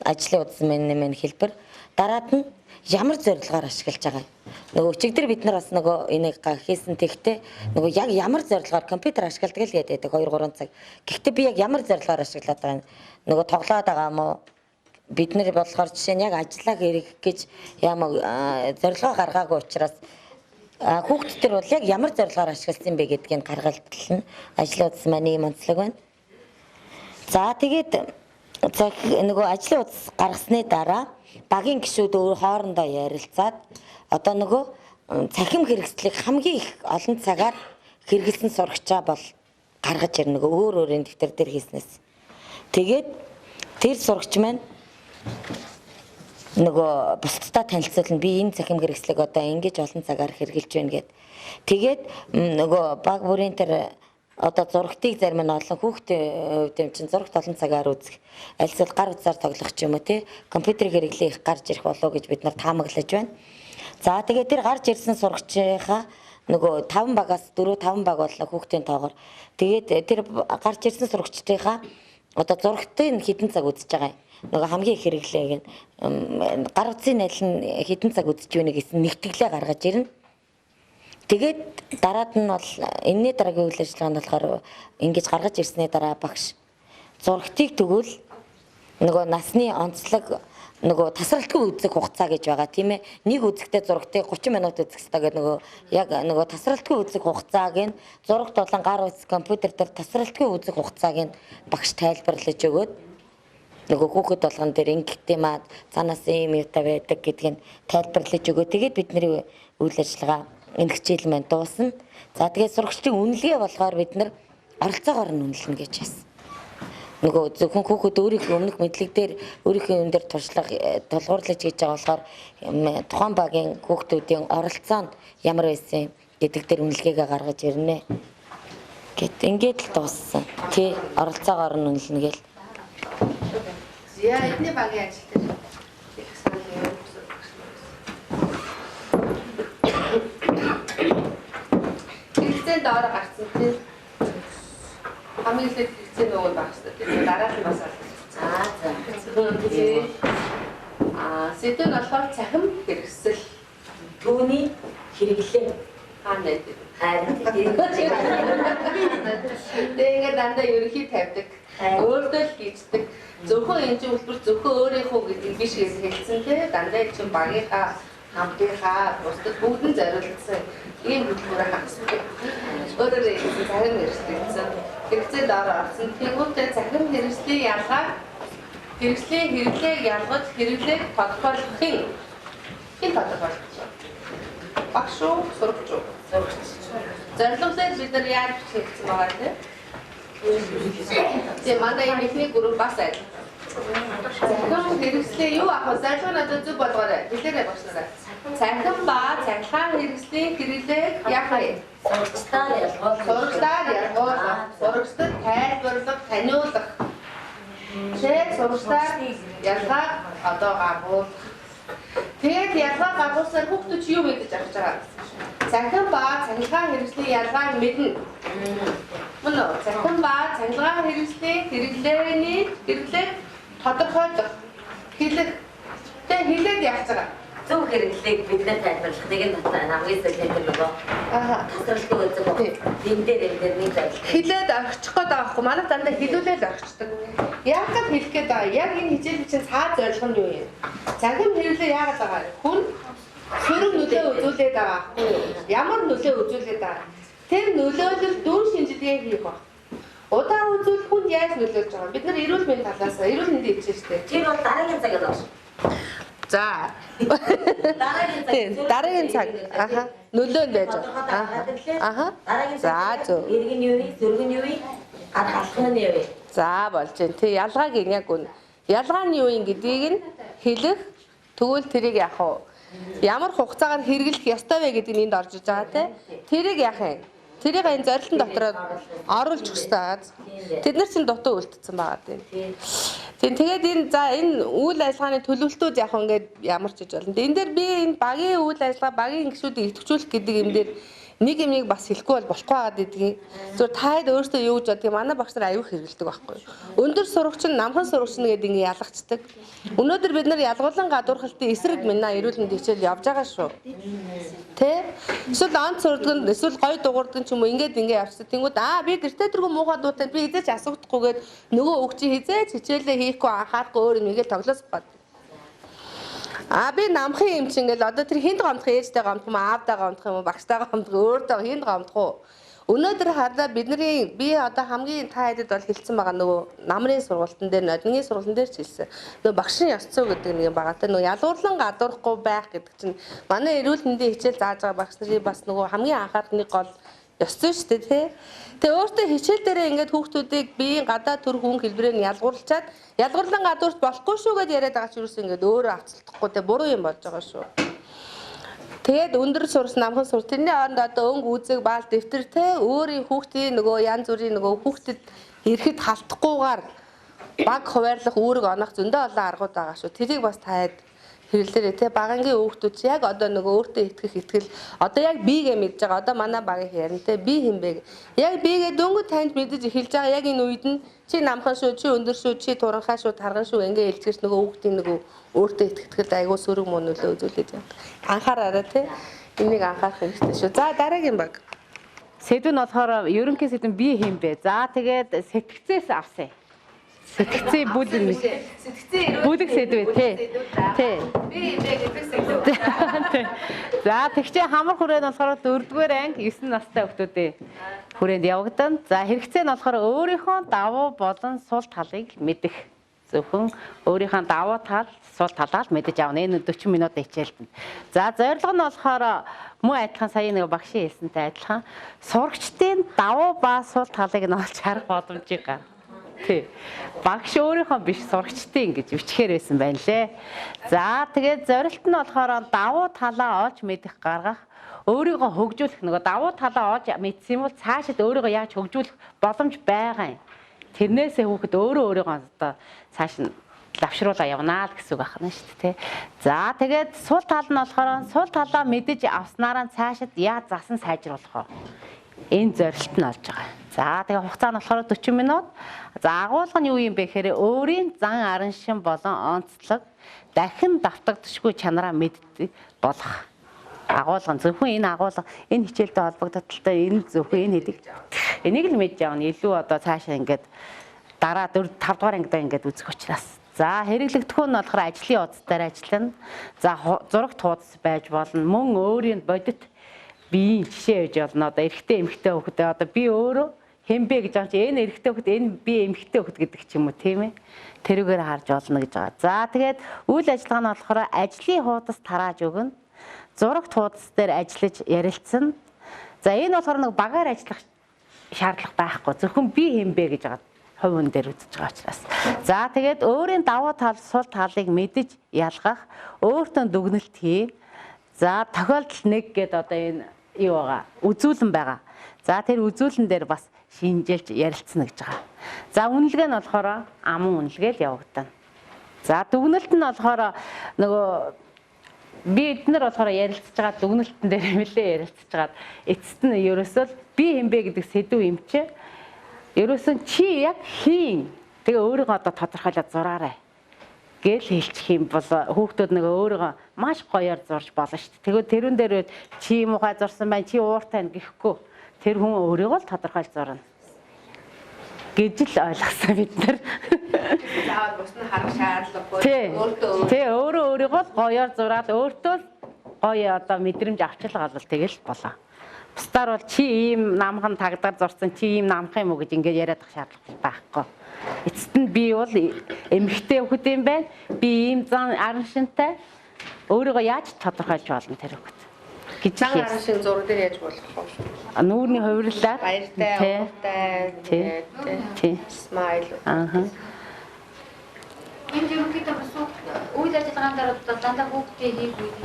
Ажлын утас мэн хэлбэр. Дараад нь ямар зорилгоор ашиглаж байгаа. Нөгөө өчигдөр бид нар бас нөгөө энийг хийсэн тэгтээ нөгөө яг ямар зорилгоор компьютер ашигладаг л гэдэг 2-3 цаг. Гэхдээ би яг ямар зорилгоор ашиглаад байгаа нөгөө тоглоод байгаа юм уу? Бид нар болохоор жишээ нь яг ажиллаа хэрэг гэж ямар зорилгоо гаргаагүй учраас хүүхдүүд бол яг ямар зорилгоор ашигласан бэ гэдгийг гаргалдлаа. Ажлын утас маань ийм онцлог байна. За тэгээд нөгөө ажлын утас гаргасны дараа багийн гишүүд өөр хоорондоо ярилцаад одоо нөгөө цахим хэрэгслийг хамгийн их олон цагаар хэрэгэлсэн сурагчаа бол гаргаж ирнэ нөгөө өөр өөрийн дэвтэр дээр хийснээс. Тэгээд тэр сурагч маань нөгөө бусдтай танилцуулна би энэ цахим хэрэгслийг одоо ингэж олон цагаар хэрэгжилж байна гэд. Тэгээд нөгөө баг бүрийн тэр одоо зурагтыг зарим нь олон хүүхдийн хувьд юм чинь зурагт олон цагаар үзэх. Альсвал гар утсаар тоглох ч юм уу тий компьютерийн хэрэглээ их гарч ирэх болов гэж бид нар таамаглаж байна. За тэгээд тэр гарч ирсэн сурагчийнхаа нөгөө 5 багаас 4-5 баг боллоо хүүхдийн тоогоор. Тэгээд тэр гарч ирсэн сурагчдынхаа одоо зурагтын хэдэн цаг үзэж байгаа юм. Нөгөө хамгийн их хэрэглээг нь гар утсын найл нь хэдэн цаг үзэж байна гэсэн нэгтгэлээ гаргаж ирнэ. Тэгээд дараад нь бол энэний дараагийн үйл ажиллагаа нь болохоор ингэж гаргаж ирсний дараа багш зурагтыг тэгвэл нөгөө насны онцлог нөгөө тасралтгүй үзэх хугацаа гэж байгаа тийм ээ. Нэг үзэгтэй зурагтыг 30 минут үзэх хэрэгтэй гэдэг нөгөө яг нөгөө тасралтгүй үзэх хугацааг нь зураг болон гар үз компьютер дээр тасралтгүй үзэх хугацааг нь багш тайлбарлаж өгөөд нөгөө хүүхэд болгон дээр ингэхтэй маа цаанаас ийм юутай байдаг гэдгийг тайлбарлаж өгөө. Тэгээд бидний үйл ажиллагаа энэ хичээл маань дуусна. За тэгээд сурагчдын үнэлгээ болохоор бид нар оролцоогоор нь үнэлнэ гэж байна. Нөгөө зөвхөн хүүхэд өөрийнхөө өмнөх мэдлэг дээр өөрийнхөө юм дээр тулгуурлаж хийж байгаа болохоор тухайн багийн хүүхдүүдийн оролцоо нь ямар байсан гэдэг дээр үнэлгээгээ гаргаж ирнэ. Гэт ингээд л дууссан. Тий, оролцоогоор нь үнэлнэ гэл. Яа, эдний багийн ажил дээр хэрэгцээнд ороо гарсан тий. Хамгийн их хэрэгцээ нөгөө багсдаг. Дараах нь бас сэдв нь болохоор цахим хэрэгсэл. Түүний хэрэглээ. Хаана гэдэг. Харин Тэгээд дандаа ерөнхий тавьдаг. Өөртөө л хийдэг. Зөвхөн энэ чинь үлбэр зөвхөн өөрийнхөө гэдэг биш гэж хэлсэн тий. Дандаа чинь багийнхаа хамтынхаа бусдад бүгдэн зориулсан ийм хөтөлбөр хагасан. Өөрөөр хэлбэл цахим хэрэгслээ. Хэрэгцээнд орсон. Тэнгуүтэй цахим хэрэгслийн ялгааг хэрэгслийн хэрэглээг ялгаж хэрэглээг тодорхойлохын хэн тодорхойлох вэ? Багш уу, сурагч уу? Сурагч. Зорилготой бид нар яаж бичсэн байгаа тийм? Тэгээ манай энэ ихний групп бас айл. Цахим хэрэгслээ юу авах вэ? Зорилго надад зүг болгоорой. Хэлээрэй багш нараа. Цахим ба цахилгаан хэрэгслийн хэрэглээг яах вэ? сурагчдаар ялгуулах, сурагчдад тайлбарлах, таниулах. Тэгээд сурагчдаар ялгааг одоо гаргуулах. Тэгээд ялгаа гаргуулсаар хүүхдүүд юу мэдэж авч байгаа? Цахим ба цахилгаан хэрэгслийн ялгааг мэднэ. Мөн үү? Цахим ба цахилгаан хэрэгслийн хэрэглээг тодорхойлох, хэлэх. Тэгээд хэлээд яах вэ? зөв хэрэглээг бид нар тайлбарлах нэг нь хамгийн сүүлд нөгөө тасралтгүй үзэг байна. Энд дээр нэг зорилго. Хэлээд орчих гээд байгаа хгүй манай дандаа хэлүүлээд орчдөг. Яг л хэлэх гээд байгаа. Яг энэ хичээл чинь цаад зорилго нь юу юм? Цахим хэрэглээ яагаад байгаа вэ? Хүн сөрөг нөлөө үзүүлээд байгаа хгүй юу? Ямар нөлөө үзүүлээд байгаа? Тэр нөлөөлөл дүн шинжилгээ хийх ба. Удаан үзүүл хүн яаж нөлөөлж байгаа? Бид нар эрүүл мэндийн талаас эрүүл мэндийн хичээл шүү дээ. Тэр бол дараагийн цагаас байна. За. Дараагийн цаг. Аха. Нөлөө нь байж байгаа. Аха. За зөв. Иргэн юу вэ? Зөргөн юу вэ? Ар халахны юу вэ? За болж байна. Тэг ялгааг нь яг үн. Ялгаа нь юу юм гэдгийг нь хэлэх тэгвэл тэрийг яах вэ? Ямар хугацаагаар хэрэглэх ёстой вэ гэдэг нь энд орж иж байгаа те. Тэрийг яах юм? Тэрийг энэ зорилтын дотор оруулж өгч байгаа. Тэд нар чинь дутуу үлдсэн байгаа тийм. Тэгээд энэ үйл ажиллагааны төлөвлөлтүүд яг ингээд ямар ч гэж болно. Энэ дээр би энэ багийн үйл ажиллагаа, багийн гишүүдийг идэвхжүүлэх гэдэг юм дээр нэг юмыг бас хэлэхгүй бол болохгүй байгаад гэдгийг. Зөв таад өөртөө юу гэж бодгийг манай багш нар аюух хэрэгэлдэг байхгүй юу? Өндөр сурагч нь намхан сурагч нь гэдэг ингээд ялгацдаг. Өнөөдөр бид нар ялгуулан гадуурхалтын эсрэг мэнэ эрүүл мэндийн хичээл явж байгаа шүү. Тэ? Эсвэл онц сурдаг нь эсвэл гой дуурдаг ч юм уу ингээд явчихсан. Тэнгүүд би гэртээ дэргүү муухай дуутай би хизээч асуухдахгүйгээд нөгөө өгчи хизээч хичээлээ хийхгүй анхаарахгүй өөр юм ингээд тоглосох бод. Би намхан юм чи ингээл одоо тэр хинд гомдох ээжтэй гомдох юм аавдаа гомдох юм багштай гомдох өөртөө хинд гомдох уу? Өнөөдөр хараа би одоо хамгийн та хэдэд бол хэлсэн байгаа нөгөө намрын сургалтын дээр нодны сургалтын дээр ч хэлсэн. Нөгөө багшийн ёс зүй гэдэг нэг юм байгаа. Тэ нөгөө ялуурлан гадуурхгүй байх гэдэг чинь манай эрүүл мэндийн хичээл зааж байгаа багш нарын бас нөгөө хамгийн анхаарах нэг гол ёс зүй шүү дээ тий. Тэгээ өөртөө хичээл дээрээ ингээд хүүхдүүдийг биеийн гадаа төр хүн хэлбэрээр нь ялгуурлчаад ялгуурлан гадуурч болохгүй шүү гэдээ яриад байгаа ч юусэн ингээд өөрөө авцалдахгүй те буруу юм болж байгаа шүү. Тэгээд өндөр сурс намхан сурс тэрний оронд одоо өнгө үзэг баал дэвтэр те өөрийн хүүхдийн нөгөө янз бүрийн нөгөө хүүхдэд ирэхэд халтахгүйгээр баг хуваарлах үүрэг онох зөндөө олон аргууд байгаа шүү. Тэрийг бас таад хэрэглээрээ те багангийн хүүхдүүд яг одоо нөгөө өөртөө итгэх итгэл одоо яг бигээ мэдж байгаа. Одоо манай багийн ярина те би хинбэг. Яг бигээ дөнгөж танд мэдэж эхэлж байгаа. Яг энэ үед нь чи намхан шүү, чи өндөр шүү, чи туранхаа шүү, тарган шүү ингээ хэлчихс нөгөө хүүхдийн нөгөө өөртөө итгэхэд айгуу сөрөг мөн нөлөө үзүүлээд байна. Анхаараарай те. Энийг анхаарах хэрэгтэй шүү. За дараагийн баг. Сэдв нь болохоор ерөнхий сэдв би хин бэ. За тэгээд сэтгцээс авсан. Сэтгцийн бүлэг мэд. Сэтгцийн Бүлэг сэдвээ тий. Тий. Би энэ гэдэг сэдвээ. За тэгчээ хамар хүрээ нь болохоор 4-р анги 9 настай хүүхдүүдээ хүрээнд явагдана. За хэрэгцээ нь болохоор өөрийнхөө давуу болон сул талыг мэдэх. Зөвхөн өөрийнхөө давуу тал, сул талаа л мэдэж авна. Энэ 40 минутын хичээлтэнд. За зорилго нь болохоор мөн адилхан сая нэг багшийн хэлсэнтэй адилхан сурагчдын давуу ба сул талыг нь олж харах боломжийг гаргах. Тий. Багш өөрийнхөө биш сурагчдын гэж бичгээр байсан байна лээ. За тэгээд зорилт нь болохоор давуу талаа олж мэдэх гаргах, өөрийгөө хөгжүүлэх нөгөө давуу талаа олж мэдсэн юм бол цаашид өөрийгөө яаж хөгжүүлэх боломж байгаа юм. Тэрнээсээ хүүхэд өөрийгөө одоо цааш нь лавшруулаа явнаа л гэсэн үг байна шүү дээ. За тэгээд сул тал нь болохоор сул талаа мэдэж авснараа цаашид яаж засан сайжруулах вэ? Энэ зорилт нь олж байгаа. За тэгээ хугацаа нь болохоор 40 минут. За агуулга нь юу юм бэ гэхээр өөрийн зан арын шин болон онцлог дахин давтагдшгүй чанараа мэддэг болох. Агуулга нь зөвхөн энэ агуулга энэ хичээлтэй холбогдолтой энэ зөвхөн энэ хэдийг энийг л мэдж явна. Илүү одоо цаашаа ингээд дараа 4 5 дугаар ангидаа ингээд үзэх учраас. За хэрэглэгдэх нь болохоор ажлын удас дээр ажиллана. За зурагт хуудас байж болно. Мөн өөрийн бодит биеийн жишээ гэж болно. Одоо эрэгтэй эмэгтэй хүүхдээ одоо би өөрөө хэмбэ гэж байгаа чи энэ эрэгтэй хүүхэд энэ би эмэгтэй хүүхэд гэдэг ч юм уу тийм ээ. Тэрүүгээр харж болно гэж байгаа. За тэгээд үйл ажиллагаа нь болохоор ажлын хуудас тарааж өгнө. Зурагт хуудас дээр ажиллаж ярилцсан. За энэ болохоор нэг багаар ажиллах шаардлага байхгүй. Зөвхөн би хэмбэ гэж байгаа. Хувь хүн дээр үзэж байгаа учраас. За тэгээд өөрийн давуу тал сул талыг мэдэж ялгах, өөртөө дүгнэлт хий. За тохиолдол 1 гэдэг одоо энэ юу байгаа? Үзүүлэн байгаа. За тэр үзүүлэн дээр бас шинжилж ярилцсан гэж байгаа. За үнэлгээ нь болохоор аман үнэлгээ л явагдана. За дүгнэлт нь болохоор нөгөө би эднэр болохоор ярилцж байгаа дүгнэлтэн дээр нэлээ ярилцж байгаа. Эцэст нь ерөөсөө би хэмбэ гэдэг сэдв юм чи ерөөсөн чи яг хийн. Тэгээ өөрийгөө одоо тодорхойлоод зураарай. Гэл хэлчих юм бол хүүхдүүд нэг өөрийгөө маш гоёор зурж болно шүү дээ. Тэгээд тэрүүн дээр чи муухай зурсан байна, чи ууртай гэхгүй. Тэр хүн өөрийгөө л тодорхойлж зурна. Гэж л ойлгосон бид нар. Заавал бус нь харах шаардлагагүй. Тий, өөрийгөө гоёор зураад өөртөө гоё одоо мэдрэмж авчлага олвол тэгэл болоо. Бусдаар бол чи ийм намхан тагдаар зурсан, чи ийм намх юм уу гэж ингээд яриад ах шаардлага байхгүй. Эцэст нь би бол эмэгтэй хүүхэд юм байна. Би ийм зан арын шинтэй өөрийгөө яаж тодорхойлж болно тэр хүүхэд. Гэж зан арын шин зураг дээр яаж болох вэ? Нүүрний хувирлаар баяртай, уутай, тий. Смайл. Ааха. Энд ерөнхийдөө бас үйл ажиллагаан дээр дандаа хүүхдээ хийх үед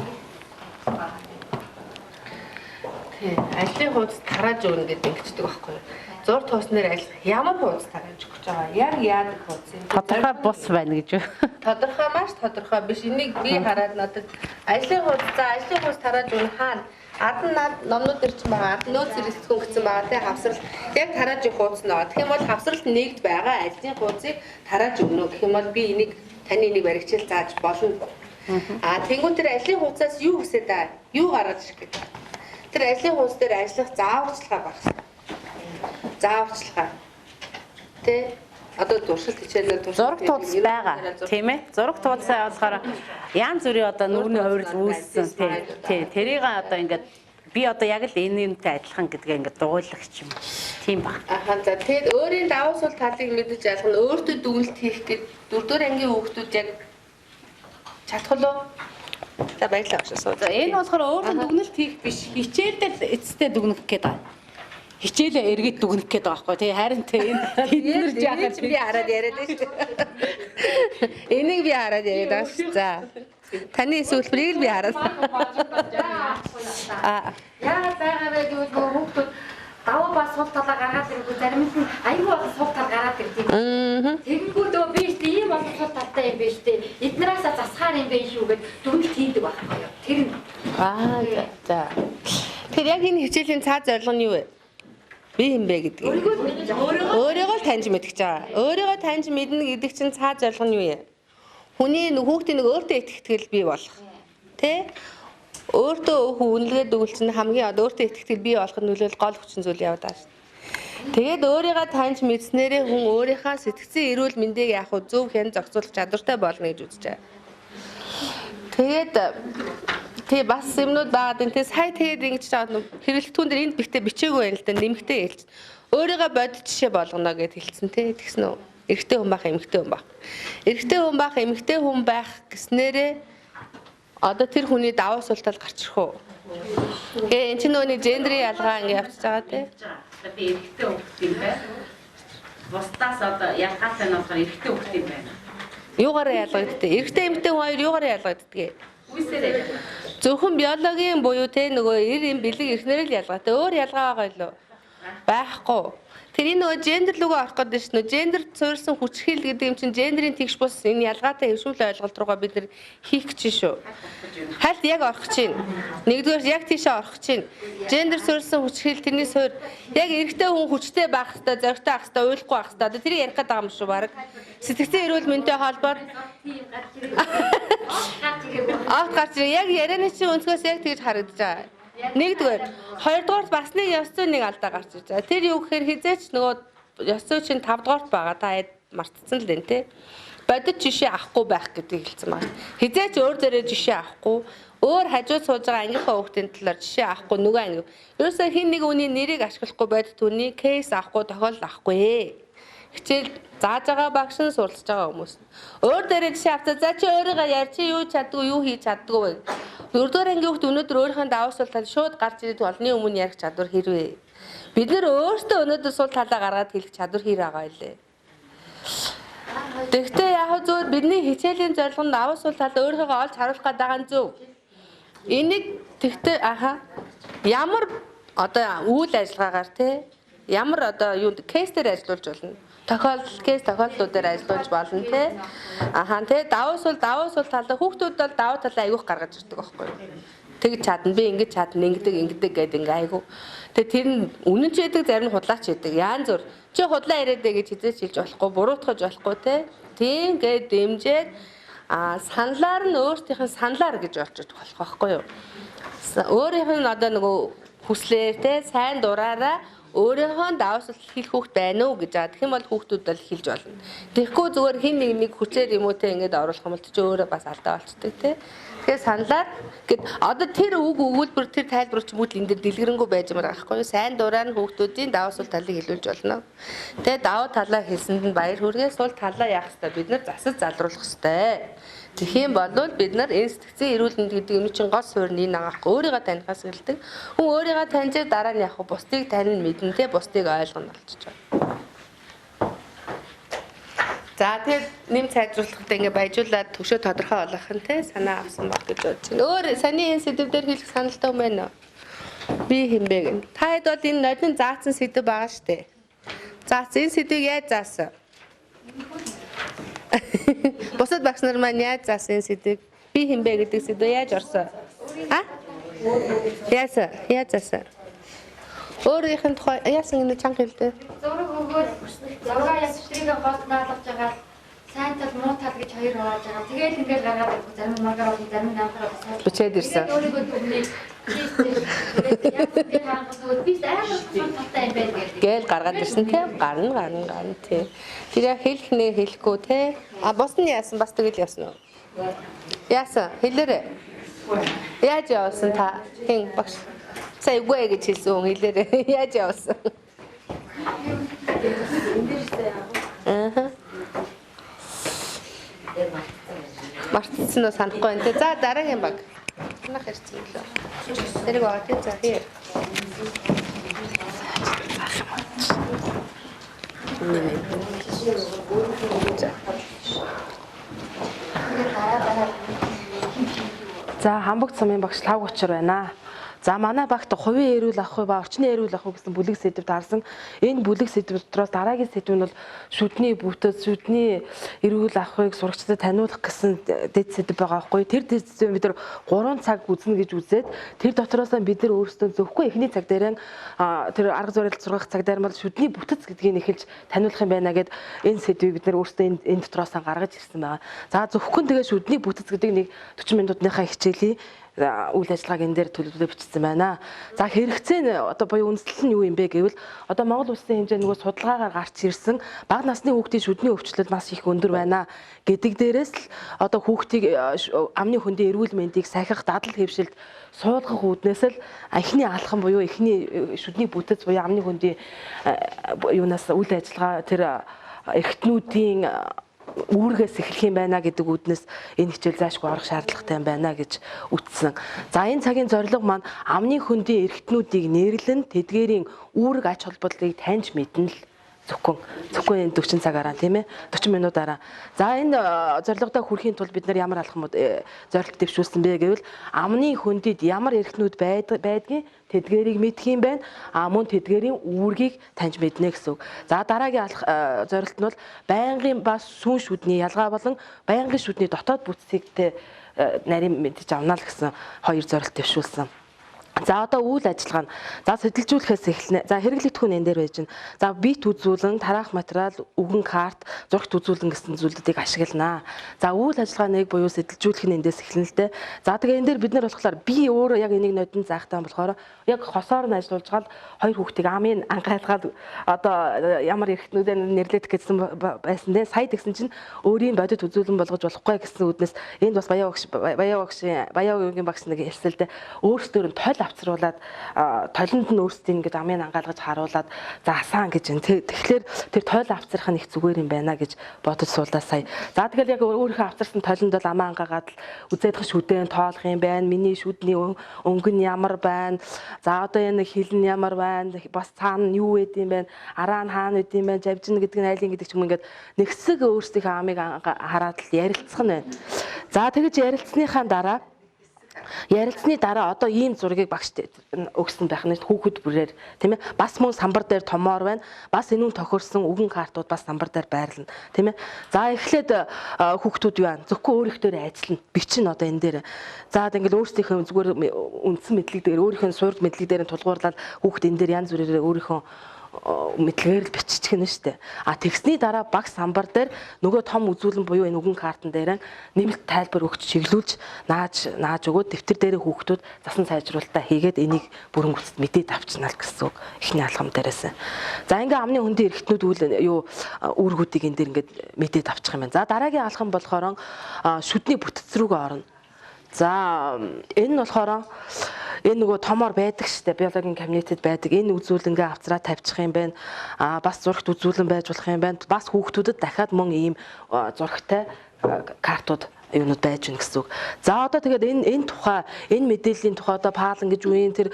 Тий, ажлын хуудас тарааж өгнө гэдэг ингэждэг байхгүй юу? Зурд хууснаар ажил ямар хуудас тарааж өгч байгаа? Яг яадаг хуудас юм? Тодорхой бус байна гэж үү? Тодорхой маш тодорхой биш. Энийг би хараад надад ажлын хуудас ажлын хуудас тарааж өгнө хаана? Ард нь номнууд ирсэн байгаа. Ард нөөц хэрэгсэлгэн гэсэн байгаа тий хавсрал. Яг тарааж өгөх хуудас нөө. Тэгэх юм бол хавсралт нэгд байгаа ажлын хуудасыг тарааж өгнө гэх юм бол би энийг таны энийг баригчил зааж болно. Тэнгуү тэр ажлын хуудасаас юу хүсэж байгаа? Юу гаргаж ирэх гэж байна? Тэр ажлын хуудас дээр ажиллах зааварчилгаа багш. Зааварчилгаа. Тэ одоо туршилт хичээлээр Зурагт хуудас байгаа тийм ээ. Зурагт хуудасаа болохоор янз бүрийн одоо нүрийн хувирал үүссэн тий. Тэрийг одоо ингээд би одоо яг л энэ юмтай адилхан гэдгээ ингээд дугуйлах юм. Тийм баг. За тэгээд өөрийн давуу сул талыг мэдэж ялах нь өөртөө дүгнэлт хийх гэдэг 4-р ангийн хүүхдүүд яг чадах уу? За баярлалаа багш. За энэ болохоор өөртөө дүгнэлт хийх биш. Хичээлдээ эцэстээ дүгнэх гээд байгаа. Хичээлээ эргээд дүгнэх гээд байгаа байхгүй тий. Харин тий энэ хэднэр жаахад би хараад яриад байна шүү. Энийг би хараад яриад байгаа шүү. За. Таны сүүлбэрийг би хараад. яагаад байгаа вэ гэвэл хүүхдүүд давуу ба сул талаа гаргаад ирэхгүй зарим нь аюу бол сул тал гараад ирдэг. Тэгэнгүүт өө би ч ийм бол сул талтай юм биш үү? Эднээс засгаар юм биш үү гэд дүгнэлт хийдэг байхгүй юу? Тэр нь. За. Тэгэхээр яг энэ хичээлийн цаа зорилго нь юу вэ? Би юм бэ гэдэг. Өөрийгөө таньж мэдгэж байгаа. Өөрийгөө таньж мэднэ гэдэг чинь цаа зорилго нь юу вэ? Хүний хүүхдийн өөртөө итгэл бий болох. Тэ? Өөртөө үнэлгээд өгүүлсэн хамгийн өөртөө итгэл бий болоход нөлөөлөл гол хүчин зүйл яваад байгаа шүү. Тэгээд өөрийгөө таньж мэдснээрээ хүн өөрийнхөө сэтгцэн эрүүл мэндийг яг зөв хэн зохицуулах чадвартай болно гэж үзэж байгаа. Тэгээд тий бас юмнууд байгаа. Тэгээд сая тэгээд ингэж байгаа хэрэглэгтүүн дээр энд битээ бичээгүй байл л да нэмэгтэй хэлж. Өөрийгөө бодит жишээ болгоно гэд хэлсэн тий. Тэгсэн үү? Эрэгтэй хүн байх, эмэгтэй хүн байх. Эрэгтэй хүн байх, эмэгтэй хүн байх гэснээрээ одоо тэр хүний давуу суултал гарч ирэх үү? Гээ энэ ч нөөний гендрийн ялгаа ингэ явчихж байгаа тий. Би эрэгтэй хөлт юм байна. Бусдаас одоо ялгаатай нь болохоор эрэгтэй хөлт юм байна. Юугаараа ялгагддаг? Эрэгтэй эмэгтэй хүн хоёр юугаараа ялгагддаг? Үсээрээ. Зөвхөн биологийн буюу те нөгөө эр эм бэлэг эрхнэрэл ялгаатай. Өөр ялгаа байгаа юу? Байхгүй. Тэр энэ нөгөө гендер рүүгээ орох гэдэг чинь нөгөө гендерт суурьсан хүчрхийл гэдэг юм чинь гендерийн тэгш бус энэ ялгаатай хэвшүүл ойлголт руугаа бид нар хийх гэж шүү. Хальт яг орох чинь. Нэгдүгээр яг тийшээ орох чинь. Гендер суурьсан хүчрхийл тэрний суурь яг эрэгтэй хүн хүчтэй байх хэвээр, зоригтой байх хэвээр, уйлахгүй байх хэвээр. Тэр ярих гэдэг юм шүү баг. Сэтгцэн эрүүл мэндтэй холбоор гарч яг ярианы чинь өнцгөөс яг тэгж харагдаж байгаа. Нэгдүгээр, хоёрдугаар бас нэг ёс зүйн нэг алдаа гарч ирж байгаа. Тэр юу гэхээр хизээч нөгөө ёс зүйн чинь 5 дугаарт байгаа. Та мартцсан л дээ тий. Бодит жишээ авахгүй байх гэдгийг хэлсэн байна. Хизээч өөр зөрөө жишээ авахгүй, өөр хажууд сууж байгаа ангийнхаа хүүхдийн талаар жишээ авахгүй нөгөө анги. Ерөөсөө хин нэг үний нэрийг ашиглахгүй бодит үний кейс авахгүй, тохиолдол авахгүй. Хичээл зааж байгаа багш нь суралцж байгаа хүмүүс. Өөр дээрээ жишээ авцаа за чи өөрийгөө яар чи юу чаддгүй юу хийж чаддгүй вэ? Дөрөвдүгээр ангийн хүүхд өнөөдөр өөрийнхөө давуу сул тал шууд гарч ирээд олны өмнө ярих чадвар хэрвээ. Бид нэр өөртөө өнөөдөр сул талаа гаргаад хэлэх чадвар хэр байгаа илээ. Тэгвэл яг зөв бидний хичээлийн зорилго нь давуу сул тал өөрийгөө олж харуулах гэдэг нь зөв. Энийг тэгтээ ямар одоо үйл ажиллагаагаар те ямар одоо юу кейс дээр ажиллуулж болно. Тохиолдлуудаар ажиллаж болно тий. Тий давуу сул талаа хүүхдүүд бол давуу талаа аягүйх гаргаж ирдэг байхгүй юу. Тэгж чадна би ингэж чадна ингэдэг гэдэг ингээ айгүй. Тэгээ тэр нь үнэн ч яадаг зарим нь худлаач яадаг. Яан зүр чи худлаа ирээдэ гэж хизээч хэлж болохгүй буруутгаж болохгүй тий. Тийм гээд дэмжээд саналаар нь өөртөөхөө саналаар гэж болж идэх болох байхгүй юу. Өөрийнх нь одоо нөгөө хүслээр тий сайн дураараа өөрийнхөө давуу сул хэлэх хүүхд байна уу гэж байгаа. Тэгэх юм бол хүүхдүүд бол хэлж болно. Тэгэхгүй зүгээр хин нэг хүчээр юм уу те ингэж оруулах юм бол чи өөрөө бас алдаа болчдөг те. Тэгэхээр саналаар гэд одоо тэр үг өгүүлбэр тэр тайлбар ч бүгд энэ дээр дэлгэрэнгүй байж байгаа байхгүй юу? Сайн дураар нь хүүхдүүдийн давуу сул талыг хэлүүлж болно. Тэгээ давуу талаа хэлсэнд нь баяр хүргээ сул талаа яах хэвээр бид нар засаж залруулах хэвээр. Тэгэх юм бол бид нар энэ сэтгцэн эрүүл мэнд гэдэг юм чинь гол суурьны нагахгүй өөрийгөө танихаас эхэлдэг. Хүн өөрийгөө таньжээ дараа нь яг бусдыг таньна мэднэ те бусдыг ойлгоно болчихж байгаа. За тэгээд нэм сайжруулахтай ингээ баяжуулаад төвшөө тодорхой болгох нь те санаа авсан баг гэж бодож байна. Өөр саний энэ сэдв дээр хэлэх саналтай юм байна уу? Би хинбэ гэн. Та хэд бол энэ нодны заасан сэдв байгаа штэ. Заац энэ сэдвийг яаж заасан? Босод багш нар маань яаж заасан сэдвийг би хинбэ гэдэг сэдв яаж орсон? Яаж заасан? Өөрийнх нь тухай яасан ингэ чанга хэлдэг. Зураг өгөөд зураг ястрийг холтнаалгаж байгаа сайн тал муу тал гэж хоёр хувааж байгаа. Тэгээд ингээд гаргаад зарим магаар бол зарим намхаар бас бичээд ирсэн. өөрийгөө түгний тэгээд хангалтгүй би амар талтай юм байна гэдэг. Гээл гаргаад ирсэн тийм гарна тийм. Тэр яг хэлэх нэ хэлэхгүй тийм. Бос нь яасан бас тэгэл явсан уу? Яасан хэлээрээ. Яаж явсан та? Хин багш. Сая үгүй гэж хэлсэн хүн хэлээрээ яаж явсан? Мартсан уу санахгүй байна те. За дараагийн баг. Нах ирсэн лөө. Тэрийг аваад за хий. За хамбогд сумын багш лав гочор байна. За манай багт хувийн эрүүл ах ба орчны эрүүл ах гэсэн бүлэг сэдв таарсан. Энэ бүлэг сэдв дотроос дараагийн сэдв нь бол шүдний бүтэц, шүдний эрүүл ахыг сурагчдад таниулах гэсэн дэд сэдв байгаа байхгүй. Тэр дэд сэдв бид нар 3 цаг үзнэ гэж үзээд тэр дотроос бид нар өөрсдөө зөвхөн эхний цаг дээр тэр арга зураг сургах цаг дээр бол шүдний бүтэц гэдгийг эхэлж таниулах юм байна гэд энэ сэдвийг бид нар өөрсдөө энэ дотроос гаргаж ирсэн байгаа. За зөвхөн тэгээ шүдний бүтэц гэдэг нэг 40 минутынхаа хичээлийг үйл ажиллагааг энэ дээр төлөвлөлөө бичсэн байна. За хэрэгцээ нь одоо буюу үндэслэл нь юу юм бэ гэвэл одоо Монгол улсын хэмжээ нөгөө судалгаагаар гарч ирсэн бага насны хүүхдийн шүдний өвчлөл маш их өндөр байна гэдэг дээрээс л одоо хүүхдийг амны хөндийн эрүүл мэндийг сахих дадал хэвшилд суулгах үүднээс л эхний алхам буюу эхний шүдний бүтэц буюу амны хөндийн юунаас үйл ажиллагаа тэр эрхтнүүдийн үүргээс эхлэх юм байна гэдэг үднэс энэ хичээл заашгүй орох шаардлагатай байна гэж үтсэн. За энэ цагийн зорилго маань амны хөндийн эрхтнүүдийг нэрлэн тэдгээрийн үүрэг ач холбогдлыг таньж мэднэ л зөвхөн энэ 40 цагаараа тийм ээ 40 минутаараа. За энэ зорилгодоо хүрэхийн тулд бид нар ямар алхмууд зорилт дэвшүүлсэн бэ гэвэл амны хөндөд ямар эрхтнүүд байдгийг тэдгээрийг мэдх юм байна. Мөн тэдгээрийн үүргийг таньж мэднэ гэсэн үг. За дараагийн зорилт нь бол байнгын ба сүүн шүдний ялгаа болон байнгын шүдний дотоод бүтцийг нарийн мэдж авна л гэсэн хоёр зорилт дэвшүүлсэн. За одоо үйл ажиллагаа нь за сэдэлжүүлэхээс эхэлнэ. За хэрэглэгдэх хүн энэ дээр байж гэн. За бит үзүүлэн, тараах материал, үгэн карт, зурагт үзүүлэн гэсэн зүйлүүдийг ашигланаа. За үйл ажиллагааныг буюу сэдэлжүүлэх нь эндээс эхэлнэ л дээ. За тэгээ энэ дээр бид нар болохоор би өөрөө яг энийг нодон заахтаа болохоор яг хосоор нь ажиллаж гал хоёр хүүхдийг амын ангайлгаад одоо ямар эрхтнүүдээр нэрлэх гэсэн байсан дээ. Сая тэгсэн чинь өөрийн бодит үзүүлэн болгож болохгүй гэсэн үднэс энд бас баяа уугийн багш нэг хэлсэл дээ. Өөрсдөр нь тойл авцруулаад толинд нь өөрсдийн ингэж амын ангаалгаж харуулад заасан гэж юм. Тэгэхээр тэр тойл авцрах нь их зүгээр юм байна гэж бодож суулаа сая. За тэгэл яг өөрийнхөө авцарсан толинд бол амаа ангаагаад л үзээдэх шүдэн тоолох юм байна. Миний шүдний өнгө нь ямар байна. За одоо энэ хил нь ямар байна. Бас цаана нь юу вэ юм байна. Араа нь хаана вэ юм байна. Завжин гэдэг нь айлын гэдэг ч юм ингээд нэгсэг өөрсдийнхөө амыг хараад л ярилцах нь байна. За тэгэж ярилцсны дараа одоо ийм зургийг багшд өгсөн байх нь хүүхэд бүрээр тийм ээ бас мөн самбар дээр томоор байна бас энүүн тохирсон үгэн картууд бас самбар дээр байрлана тийм ээ за эхлээд хүүхдүүд юу байна зөвхөн өөрийнхөө ажиллана бичин одоо энэ дээр за ингээл өөрсдийнхөө зүгээр үндсэн мэдлэг дээр өөрийнхөө сураг мэдлэг дээр тулгуурлаад хүүхд энэ дээр янз бүрээр өөрийнхөө мэдлэгээр л биччихнэ нь штэ. Тэгсний дараа баг самбар дээр нөгөө том үзүүлэн буюу энэ үгэн картан дээр нэмэлт тайлбар өгч чиглүүлж нааж өгөөд дэвтэр дээр хүүхдүүд засан сайжруулалтаа хийгээд энийг бүрэн гүйцэд мэдээд авчнаа л гэсэн үг. Эхний алхам дээрээс. За ингээ амны хөндийн эрхтнүүд үүргүүдийг энэ дээр ингээд мэдээд авчих юм байна. За дараагийн алхам болохоор шүдний бүтц рүүгээ орно. За энэ нь болохоор энэ нөгөө томоор байдаг штэ биологийн кабинетэд байдаг энэ үзүүлэнгээ авцраа тавьчих юм байна. Бас зурагт үзүүлэн байж болох юм байна. Бас хүүхдүүдэд дахиад мөн ийм зурагтай картууд юунууд байж гэн гэсэн үг. За одоо тэгээд энэ тухай энэ мэдээллийн тухай одоо паалан гэж үеийн тэр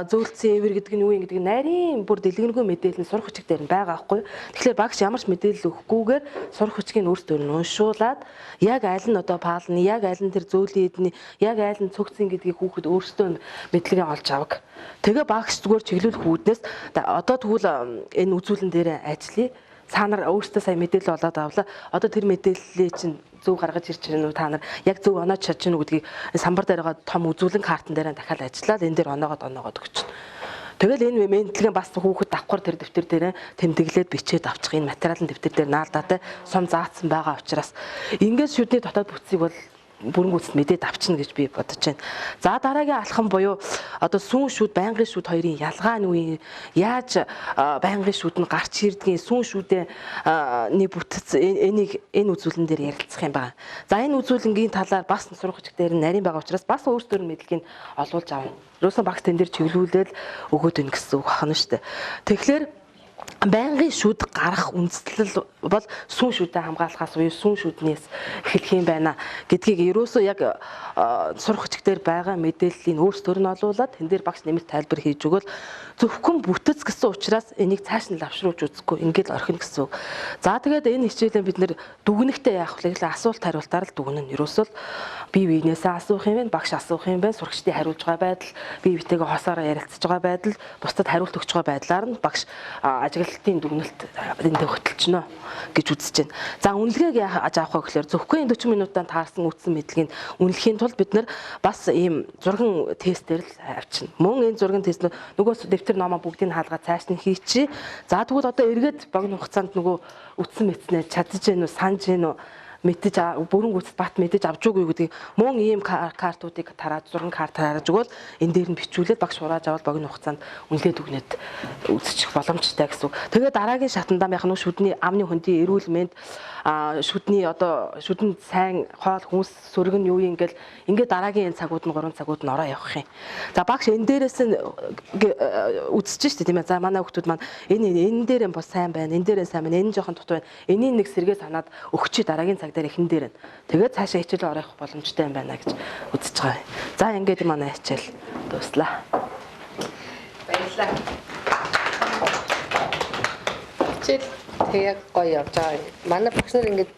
зөөлцсөн эвэр гэдэг нь юу юм гэдэг нарийн бүр дэлгэрэнгүй мэдээлэл нь сурах хүчиг дээр нь байгаа байхгүй. Тэгэхээр багш ямар ч мэдээлэл өгөхгүйгээр сурах хүчгийг өөртөө нь уншуулад яг аль нь одоо паалны яг аль нь тэр зөөлийн эдний яг аль нь цогцын гэдгийг хүүхэд өөртөө мэдлэгээ олж авах. Тэгээ багш зүгээр чиглүүлэх үүднээс одоо тэгвэл энэ үзүүлэн дээр ажиллая. Цаанаар өөртөө сая мэдээлэл олоод авлаа. Одоо тэр мэдээллээ чинь зөв гаргаж ирж байна уу та нар яг зөв онооч чадж гэнэ үү гэдгийг самбар дээр байгаа том үзүүлэн картан дээр дахиад ажиллаад энэ дээр оноогоод өгч. Тэгэл энэ мэдлэгээ бас хүүхэд давхар тэр дэвтэр дээр тэмдэглээд бичээд авчих энэ материалын дэвтэр дээр наалдаатай сум заасан байгаа учраас ингээд шүдний дотоод бүтцийг бол бүрэн гүйцэд мэдээд авчна гэж би бодож байна. За дараагийн алхам буюу одоо сүүн шүд, байнгын шүд хоёрын ялгаа нь юу? Яаж байнгын шүд нь гарч ирдгийг сүүн шүдний бүтц энэ үзүүлэн дээр ярилцах юм байна. За энэ үзүүлэнгийн талаар бас сурах хүчиг дээр нарийн байгаа учраас бас өөрсдөр нь мэдлэгийг олуулж авна. Юусан багш тэн дээр чиглүүлээд өгөөд ийн гэсэн үг байна шүү дээ. Тэгэхээр байнгын шүд гарах үндэслэл бол сүүн шүдээ хамгаалахаас буюу сүүн шүднээс эхлэх юм байна гэдгийг ерөөсөө яг сурах хүчиг дээр байгаа мэдээллийг өөрсдөр нь олуулад тэн дээр багш нэмэлт тайлбар хийж өгөөл зөвхөн бүтэц гэсэн учраас энийг цааш нь лавшруулж үзэхгүй ингээд орхино гэсэн үг. За тэгээд энэ хичээлээ бид нэр дүгнэхтэй яах вэ гэхэл асуулт хариултаар л дүгнэн. Ерөөсөө бие биенээсээ асуух юм байна, багш асуух юм байна, сурагчдыг хариулж байгаа байдал, бие биетэйгээ хосоор ярилцж байгаа байдал, бусдад хариулт өгч байгаа байдлаар нь багш ажиглалтын дүгнэлт эндээ хөтөлчихнө гэж үзэж байна. За үнэлгээг яаж авах вэ гэхээр зөвхөн 40 минутанд таарсан үтсэн мэдлэгийг үнэлэхийн тулд бид нар бас ийм зурган тестээр л авчина. Мөн энэ зурган тест нөгөө дэвтэр номоо бүгдийг хаалгаа цааш нь хийчихье. За тэгвэл одоо эргээд богино хугацаанд нөгөө үтсэн мэдснээ чадж гэнэ үү, санаж гэнэ үү мэдэж бүрэн гүйцэд бат мэдэж авч үгүй гэдгийг мөн ийм картуудыг тараад зургийн карт тараад өгвөл энэ дээр нь бичүүлээд багш хурааж авал богино хугацаанд үнэлээд өгнөд үзчих боломжтой гэсэн үг. Тэгээд дараагийн шатандаа байх нь шүдний амны хөндийн эрүүл мэнд шүдний одоо шүдэнд сайн хоол хүнс сөрөг нь юу юм ингээл ингээд дараагийн энэ цагууд нь 3 цагууд нь ороо явах юм. За багш энэ дээрээс нь үзэж штэ тийм ээ. За манай хүмүүс маань энэ дээр нь бас сайн байна. Энэ дээр нь сайн байна. Энэ жоохон дутуу байна. Энийг нэг сэргээ санаад өгчий дараагийн цаг дээр ихэн дээр нь. Тэгээд цаашаа хичээл орох боломжтой юм байна гэж үзэж байгаа. За ингээд манай хичээл дуслаа. Баярлалаа. Хичээл тэг гоё явж байгаа. Манай багш нар ингээд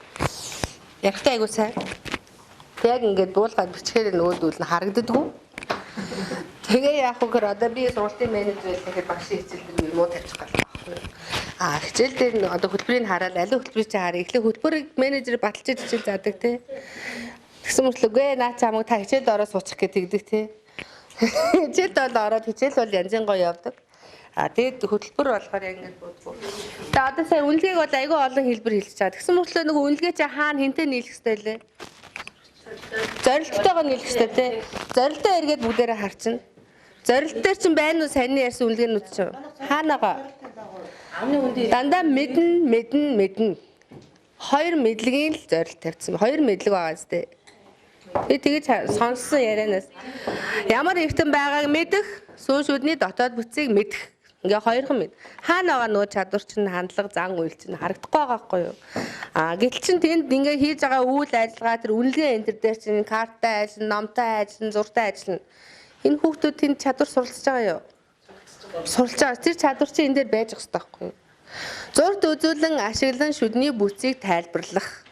ягтай айгуу сайн. Яг ингээд буулгаад бичгээр нөгөөдүүл нь харагддаггүй. Тэгээ яах вэ гэхээр одоо би сургуулийн менежер байхад багшийн хичээл дээр муу тавьчих гал байхгүй. Хичээл дээр нь одоо хөтөлбөрийг хараад аль хөтөлбөрийг чи харъя. Эхлээ хөтөлбөрийг менежер баталж хичээл заадаг те. Тэгсэн мэтлэгүй наа чамаг та хичээлд ороод суучих гэдэг те. Хичээлд ороод хичээл бол янзын гоё явдаг. Тэгээд хөтөлбөр болохоор яг ингэж буудгүй. Тэгээ одоо сая үнэлгээг бол айгүй олон хэлбэр хэлж байгаа. Тэгсэн мэтлээ нөгөө үнэлгээ чи хаана хинтээ нийлэх ёстой лээ. Зорилттойгоо нийлэх ёстой те. Зорилтоо эргээд бүгдээрээ харчин. Зорилт дээр чинь байна уу сайн ярьсан үнэлгээнүүд чинь хаанаага дандаа мэднэ. Хоёр мэдлэгийн л зорилт тавьсан. Хоёр мэдлэг байгаа зү. Би тэгэж сонссон ярианаас ямар ихтэн байгааг мэдэх, сүүн шүдний дотоод бүтцийг мэдэх. Ингээ хоёрхан мэд. Хаана байгаа нөгөө чадвар чинь хандлага, зан үйл чинь харагдахгүй байгаа байхгүй юу? Гэтэл чинь тэнд ингээ хийж байгаа үйл ажиллагаа тэр үнэлгээ энэ төр дээр чинь карттай ажиллана, номтой ажиллана, зуртай ажиллана. Энэ хүүхдүүд тэнд чадвар суралцж байгаа юу? Суралцж байгаа. Тэр чадвар чинь энэ дээр байж байгаа хэрэгтэй байхгүй юу? Зурд үзүүлэн ашиглан шүдний бүтцийг тайлбарлах.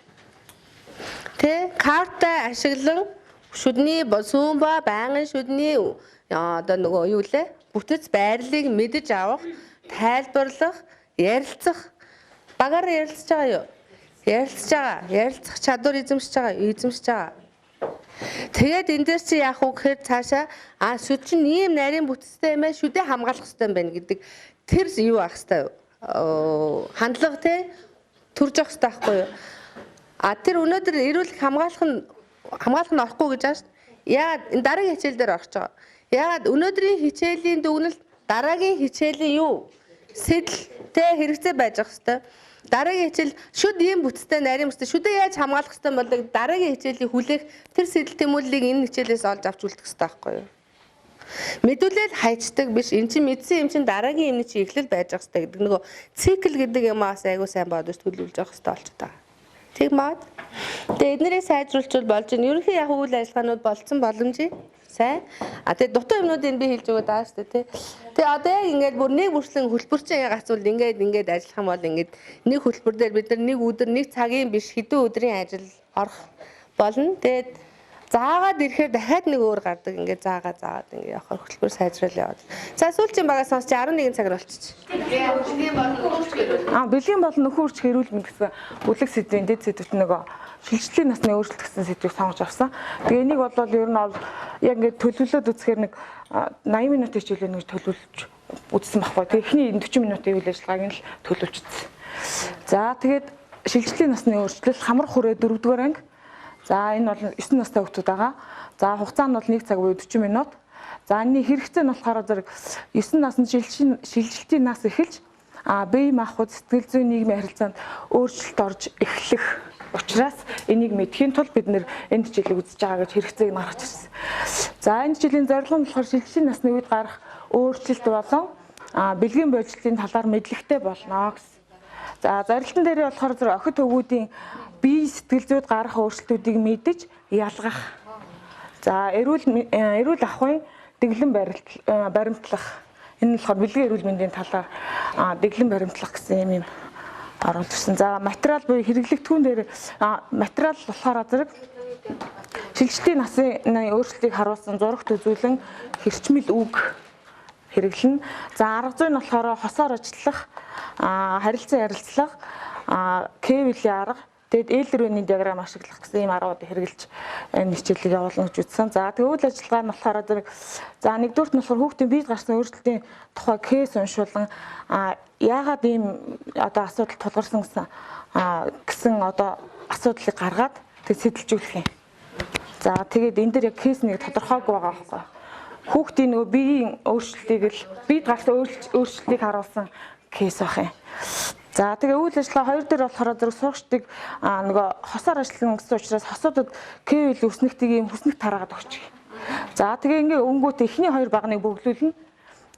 Тэ карттай ашиглан шүдний сүүн ба байнгын шүдний одоо нөгөө юу лээ? Бүтэц байрлалыг мэдэж авах, тайлбарлах, ярилцах. Багаар ярилцж байгаа юу? Ярилцж байгаа. Ярилцах чадвар эзэмшиж байгаа. Тэгээд энэ дээр чи яах вэ гэхээр цаашаа шүд чинь ийм нарийн бүтцтэй юм аа шүдээ хамгаалах хэрэгтэй юм байна гэдэг тэр юу ах хэрэгтэй юу? Хандлага те төрж явах хэрэгтэй байхгүй юу? Тэр өнөөдөр эрүүл хамгаалах нь орохгүй гэж байна шүү дээ. Яагаад энэ дараагийн хичээл дээр орж байгаа. Яагаад өнөөдрийн хичээлийн дүгнэлт дараагийн хичээлийн юу? Сэтэл хэрэгцээ байж ах хэвээр. Дараагийн хичээл шүд ийм бүтцтэй нарийн бүтцтэй шүдээ яаж хамгаалах хэвээр болдог дараагийн хичээлийн хүлээх тэр сэтэл тэмүүллийг энэ хичээлээс олж авч үлдэх хэвээр байхгүй юу? Мэдүүлэл хайчдаг биш. Эн чинь мэдсэн юм чинь дараагийн юмны чинь эхлэл байж ах хэвээр гэдэг нөгөө цикл гэдэг юм аас айгуу сайн бодож төлөвлөж явах хэвээр болж байгаа. Тэг маад. Тэгээ эднэрийг сайжруулж болж байна. Ерөнхий яг үйл ажиллагаанууд болцсон боломжийг сайн. Тэгээ дутуу юмнуудыг би хэлж өгöd байгаа шүү дээ, тий. Тэгээ одоо яг ингээд бүр нэг бүрчлэн хөтөлбөрчин гацвал ингээд ажиллах юм бол ингээд нэг хөтөлбөр дээр бид нар нэг өдөр нэг цагийн биш хэдэн өдрийн ажил орох болно. Тэгээд заагаад ирэхээр дахиад нэг өөр гардаг ингээд заагаад ингээд явахаар хөтөлбөр сайжрал яваад. За сүүлчийн багаас сонсч 11 цаг болчих. Бэлгийн болон нөхөн үрч хэрүүл мэд гэсэн бүлэг сэдвийн дэд сэдвт нөгөө шилжилтийн насны өөрчлөлт гэсэн сэдвийг сонгож авсан. Тэгээ энийг бол ер нь яг ингээд төлөвлөлөөд үзэхээр нэг 80 минутын хичээлээ нэг төлөвлөж үзсэн байхгүй. Тэгээ эхний 40 минутын үйл ажиллагааг нь л төлөвлөжсөн. За тэгээд шилжилтийн насны өөрчлөлт хамар хүрээ 4-р анги. За энэ бол 9 настай хүүхдүүд байгаа. За хугацаа нь бол 1 цаг буюу 40 минут. За энэ хэрэгцээ нь болохоор зэрэг 9 наснд шилжилтийн нас эхэлж бие махбод сэтгэл зүйн нийгмийн харилцаанд өөрчлөлт орж эхлэх учраас энийг мэдхийн тулд бид нэр энэ хичээлийг үзэж байгаа гэж хэрэгцээг нь гаргаж ирсэн. За энэ хичээлийн зорилго нь болохоор шилжилтийн насны үед гарах өөрчлөлт болон бэлгийн бодлын талаар мэдлэгтэй болно гэсэн. За зорилтын дээр болохоор зэрэг охид төвгүүдийн бие сэтгэл зүйд гарах өөрчлөлтүүдийг мэдэж ялгах. За эрүүл ахуйн дэглэм баримтлах. Энэ нь болохоор бэлгийн эрүүл мэндийн талаар дэглэм баримтлах гэсэн юм оруулж ирсэн. За материал буюу хэрэглэгдэхүүн дээр материал болохоор зэрэг шилжилтийн насны өөрчлөлтийг харуулсан зурагт үзүүлэн хэрчмэл үг хэрэглэнэ. За арга зүй нь болохоор хосоор ажиллах, харилцан ярилцлага, кевилийн арга, тэгэд Эйлервэний диаграм ашиглах гэсэн ийм аргуудыг хэрэгжилж энэ хичээлийг явуулна гэж үзсэн. За тэгээ үйл ажиллагаа нь болохоор зэрэг за нэгдүгürt нь болохоор хүүхдийн биед гарсан өөрчлөлтийн тухай кейс уншуулан яагаад ийм одоо асуудал тулгарсан гэсэн одоо асуудлыг гаргаад тэг сэтэлжүүлэх юм. За тэгээд энэ дээр яг кейс нэг тодорхойгүй байгаа байхгүй. Хүүхдийн нөгөө биеийн өөрчлөлтийг л биед гарсан өөрчлөлтийг харуулсан кейс байх юм. За тэгээ үйл ажиллагаа 2 дээр болохоор зэрэг сурагчдыг нөгөө хосоор ажиллана гэсэн учраас хосуудад КВ өснөхтийг юм хүснэг тараагаад өгч. За тэгээ ингээ өнгөт эхний 2 багныг бөглүүлнэ.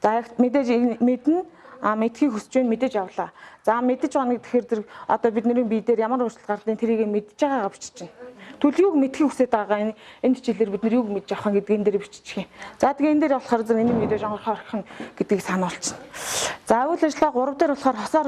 За яг мэдээж мэднэ мэдхийг хүсэж байна мэдээж авлаа. За мэдэж байгаа нэг тэгэхээр зэрэг одоо бидний бие дээр ямар өөрчлөлт гардыг тэрийг мэдж байгаагаа бичиж байна. Төлөвийг мэдхийг хүсэж байгаа энэ хичээлээр бид нар юуг мэдж авах гэдэг энэ дээр биччих юм. За тэгээ энэ дээр болохоор зэрэг энийг мэдээж анхаарах гэдгийг сануулчихна. За үйл ажиллагаа 3 дээр болохоор хосоор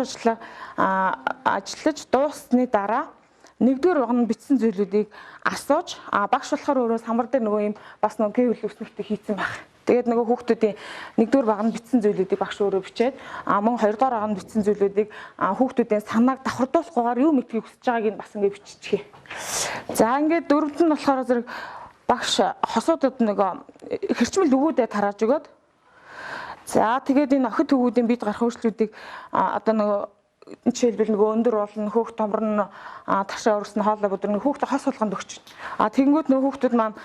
ажиллаж дууссны дараа 1-р багны бичсэн зүйлүүдийг асууж багш болохоор өөрөө самбар дээр нөгөө юм бас нөгөө КВ өснөхтэй хийцэн баг. Тэгээд нөгөө хүүхдүүдийн 1-р баг нь бичсэн зүйлүүдийг багш өөрөө бичээд мөн 2-р баг нь бичсэн зүйлүүдийг хүүхдүүдийн санааг давхардуулахгүйгээр юу мэдхийг хүсэж байгааг нь бас ингэ биччихье. За ингээд 4-д нь болохоор зэрэг багш хосуудад нөгөө хэрчмэл өгөөдөө тарааж өгөөд за тэгээд энэ охид хөвгүүдийн бид гарах өөрчлөлтүүдийг одоо нөгөө жишээлбэл нөгөө өндөр болно хөөх томрон ташаа өрсөн хоолой бүдэр хүүхдээ хос болгонд өгч. Тэгэнгүүт нөгөө хүүхдүүд маань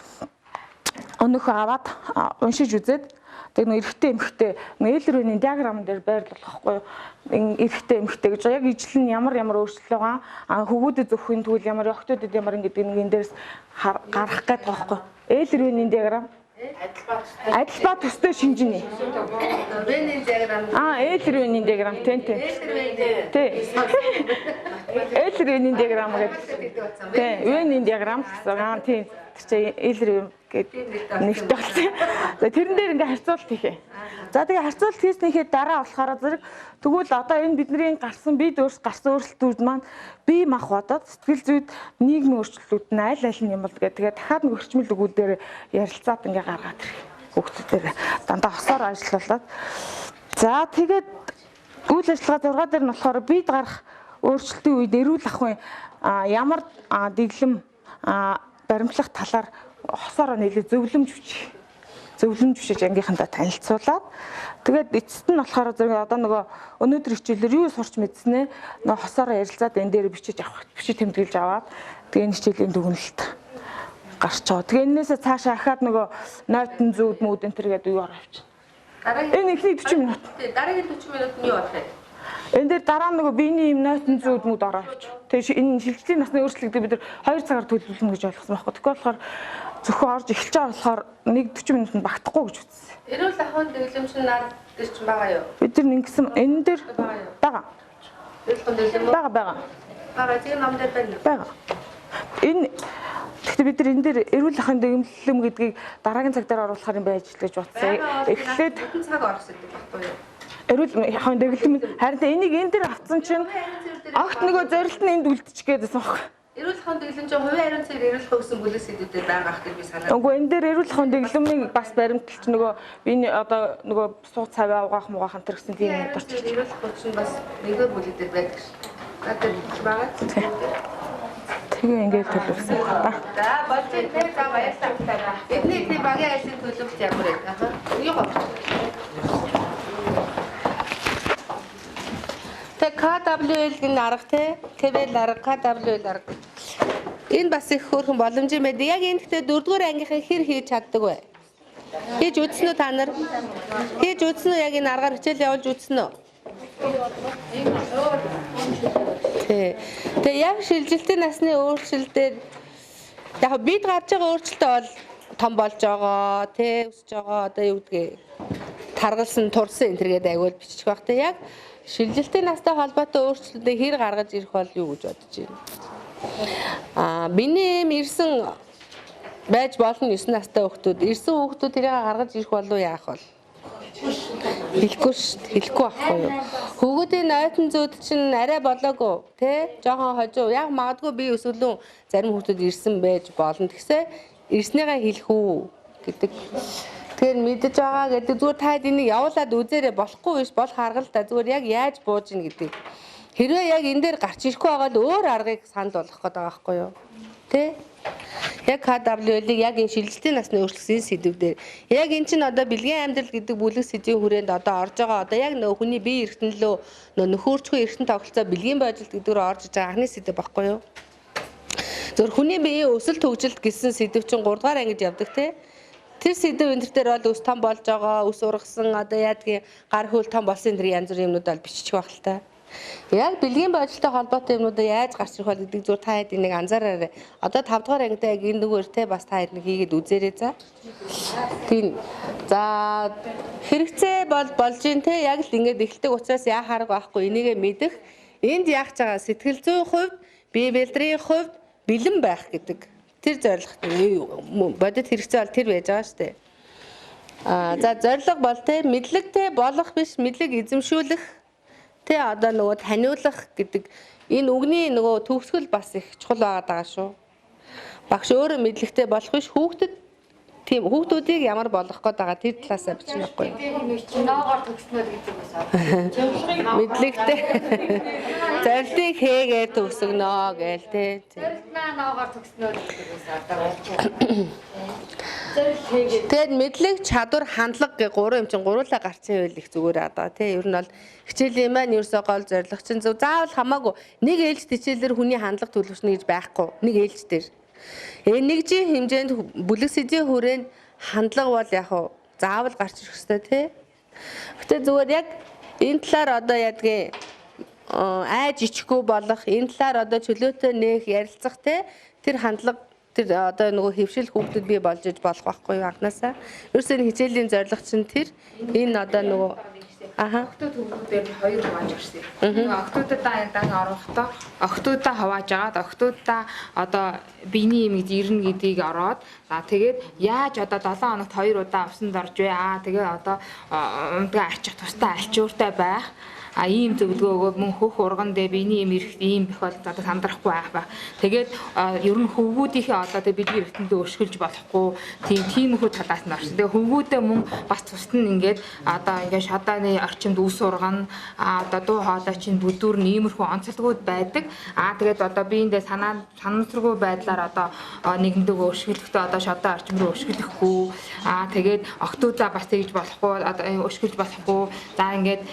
өнөөхөө аваад уншиж үзээд тэг нэг эрэгтэй эмэгтэй ээлрүүний диаграм дээр байрлуулах байхгүй юу. Эрэгтэй эмэгтэй гэж яг ижил нь ямар өөрчлөлт байгаа хөвгүүдэд зөвхөн тэгвэл ямар охтуудад ямар гэдэг нэг энэ дээрс гарах гэдэг байхгүй юу. Ээлрүүний диаграм адилбаа төстэй шинжинэ. Венийн диаграм. Ээлрүүний диаграм тий. Ээлрүүний диаграм гэдэг. Тий, венийн диаграм гэсэн. Тий. Тэр чинь ээлрүү гэдэг нэгт болсон. За тэрэн дээр ингээ харьцуулт хийхээ. За тэгээ харьцуулт хийснийхээ дараа болохоор зэрэг тэгвэл одоо энэ бидний гарсан бид гарсан өөрчлөлтүүд маань бие мах бодоод сэтгэл зүйд нийгмийн өөрчлөлтүүд нь аль нь юм бол тэгээ дахиад нэг өрчмөл өгүүлдээр ярилцаад ингээ гаргаад ирэх. Хүүхдүүдээр дандаа хосоор ажиллуулад. За тэгээд үйл ажиллагаа 6 дээр нь болохоор бид гарах өөрчлөлтийн үед эрүүл ахуйн ямар дэглэм баримтлах талаар хосоор нэлээд зөвлөмж бичиж ангийнхандаа танилцуулаад тэгээд эцэст нь болохоор зэрэг одоо нөгөө өнөөдөр хичээлээр юу сурч мэдснэ нөгөө хосоор ярилцаад энэ дээр бичиж тэмдэглэж аваад тэгээд энэ хичээлийн дүгнэлт гарч байгаа. Тэгээд энээсээ цаашаа ахаад нөгөө нойтон зүүд мүүд энэ төр гэдэг юу ороо авчих. Энэ ихний 40 минут. Дараагийн 40 минут нь юу болох вэ? Энэ дээр дараа нөгөө биений юм нойтон зүүд мүүд ороо авчих. Тэгээд энэ шилжилтийн насны өөрчлөлтийг бид 2 цагаар төлөвлөнө гэж ойлгосон байхгүй. Тэгэхээр болохоор зөвхөн орж эхэлж байгаа болохоор 1-40 минутанд багтахгүй гэж үзсэн. Эрүүл ахуйн дэглэм чинь наад дээр чинь байгаа юу? Бид нар ингэсэн энэ дээр байгаа. Эрүүл ахуйн дэглэм байгаа. Тийм ном дээр байна. Байгаа. Энэ гэхдээ бид нар энэ дээр эрүүл ахуйн дэглэм гэдгийг дараагийн цаг дээр оруулахар юм байж л гэж бодсон. Эхлээд цаг орох гэдэг байхгүй юу? Эрүүл ахуйн дэглэм харин энийг энэ дээр авцсан чинь огт нөгөө зорилт нь энд үлдчих гээдсэн байхгүй. Эрүүл ахуйн дэглэм чинь хувийн ариун цэвэр эрүүл ахуй гэсэн бүлэг сэдвүүдээр байгаа ах гэж би санаа. Үгүй энэ дээр эрүүл ахуйн дэглэмийг бас баримталж нөгөө биний одоо нөгөө сууц цавь авгаах муугах энэ гэсэн тийм юм дурч. Эрүүл ахуй чинь бас нэгдүгээр бүлэг дээр байдаг ш. Гадаа байгаа. Тэгээ ингээд төлөвсөн байна. За болж энэ за баярлалаа. Бидний багийн ажлын төлөвт ямар вэ? Юу гоо? Тэг KWL гэн арга те КВЛ арга KWL арга. Энэ бас их хөөрхөн боломж юм байна. Яг энэ гэхдээ 4-р ангийнхаа хэр хийж чаддаг вэ? Хийж үзсэн үү та нар? Хийж үзсэн үү яг энэ аргаар хичээл явуулж үзсэн үү? Тэгээ яг шилжилтийн насны өөрчлөлтөөр яг бид гарч байгаа өөрчлөлт бол том болж байгаа тий өсөж байгаа одоо юу гэдгийг таргалсан турсан энэ төргээд айгуул бичих байх тий яг шилжилтийн настай холбоотой өөрчлөлтөд хэр гаргаж ирэх бол юу гэж бодож байна. Миний ирсэн байж болно 9 настай хүүхдүүд ирсэн хүүхдүүд тэрийг гаргаж ирэх болов яах вэ? Хэлэхгүй шүү дээ. Хэлэхгүй байхгүй юу. Хөвгүүдийн нойтон зүүд чинь арай болоогүй тий жоохон хожуу яг магадгүй би өсвөлөн зарим хүүхдүүд ирсэн байж болно гэсээ ирснийгаа хэлэх үү гэдэг. Тэгэхээр мэдэж байгаа гэдэг зүгээр та энийг явуулаад үзээрэй болохгүй биш болох арга л да зүгээр яг яаж бууж ийн гэдэг. Хэрвээ яг энэ дээр гарч ирэхгүй байгаа л өөр аргыг санд болгох гэдэг байгаа байхгүй юу. Тэ? Яг KWL-ийг яг энэ шилжилтийн насны өөрчлөлтийн сэдвүүдээр яг эн чинь одоо бэлгийн амьдрал гэдэг бүлэг сэдвийн хүрээнд одоо орж байгаа одоо яг нөө хүний бие эргэтнэлөө нөхөрчгүй эргэтэн тогтолцоо бэлгийн бодлол гэдэг рүү орж байгаа анхны сэдв байхгүй юу? Зөв хүний биеийн өсөлт хөгжилт гэсэн сэдв чинь 3 дугаар ангид явдаг те. Тэр сэдв энэ төр бол өс том болж байгаа, өс ургасан одоо яадгийн гар хөл том болсон тэр янз бүрийн юмнууд бол биччих байх л та. Яг бэлгийн бодлолтой холбоотой юмнуудаа яаж гарч ирэх вэ гэдэг зүгээр та хэд энийг анзаараарай. Одоо 5 дугаар ангидаа яг энэ нүгээр те бас та хэд нэг хийгээд үзээрэй за. Тийм. За хэрэгцээ бол болж ин те яг л ингэж эхэлдэг учраас яа хараг байхгүй энийгээ мэдэх. Энд яах гэж байгаа сэтгэл зүйн хувьд, бие бэлтрийн хувьд бэлэн байх гэдэг. Тэр зорилго бодит хэрэгцээ бол тэр байж байгаа шүү дээ. За зорилго бол те мэдлэгтэй болох биш, мэдлэг эзэмшүүлэх тэ одоо нөгөө таниулах гэдэг энэ үгний нөгөө төгсгөл бас их чухал байгаа шүү. Багш өөрөө мэдлэгтэй болох биш хүүхдэд тийм хүүхдүүдийг ямар болгох гээд байгаа тэр талаасаа бичнэ байхгүй. Ноогоор төгснөө гэдэг үгээс мэдлэгтэй зорилтыг хийгээд төгсгөнө гээл тий. зорилтнаа ноогоор төгснөө гэдэг үгээс одоо болж тэгээд мэдлэг, чадвар, хандлага гэх 3 юм чинь гуруулаа гарцсан байл их зүгээр одоо тий. Ер нь бол хичээлийн маань ерөөсөө гол зорилго чинь зөв заавал хамаагүй нэг ээлж хичээлээр хүний хандлага төлөвшнө гэж байхгүй. Нэг ээлж дээр. Нэгжийн хэмжээнд бүлэг сэдвийн хүрээнд хандлага бол яг заавал гарч ирэх ёстой тий. Гэтэ зүгээр яг энэ талаар одоо ядгийн айж ичгүй болох энэ талаар одоо чөлөөтэй нээх ярилцах тий тэр хандлага тэр одоо нөгөө хөвшил хүүхдүүд бий болж иж болох байхгүй юу анханасаа. Ерөөсөө хичээлийн зорилго чинь тэр энэ одоо нөгөө Октод хүүхдүүдээр хоёр хувааж ирсэн. Октодоо дан орохдоо октодоо хувааж агаад октодоо одоо биений юм ирнэ гэдгийг ороод тэгээд яаж одоо 7 хоногт 2 удаа усанд орж вэ? Тэгээд одоо унтгаа арчих тустай альчууртай байх. Ийм зөвлөгөө өгөөд мөн хөх урган дээр биений юм ирэх ийм их бол одоо сандрахгүй байх. Тэгээд ер нь хөвгүүдийнхээ одоо тэг бидний эргэнтээ өршгөлж болохгүй тийм хөө талаас нь орсон. Тэгээд хөвгүүдээ мөн бас тусад нь ингээд одоо ингээд шадааны орчимд үс урган одоо дуу хоолой чинь бүдүүр нь иймэрхүү онцлогуд байдаг. Тэгээд одоо биендээ санамсаргүй байдлаар одоо нэгэндээ өршгөлөхдөө одоо шадаа орчим руу өршгөлөхгүй. Тэгээд октодоо бас тэгж болохгүй одоо өршгөлж болохгүй. За ингээд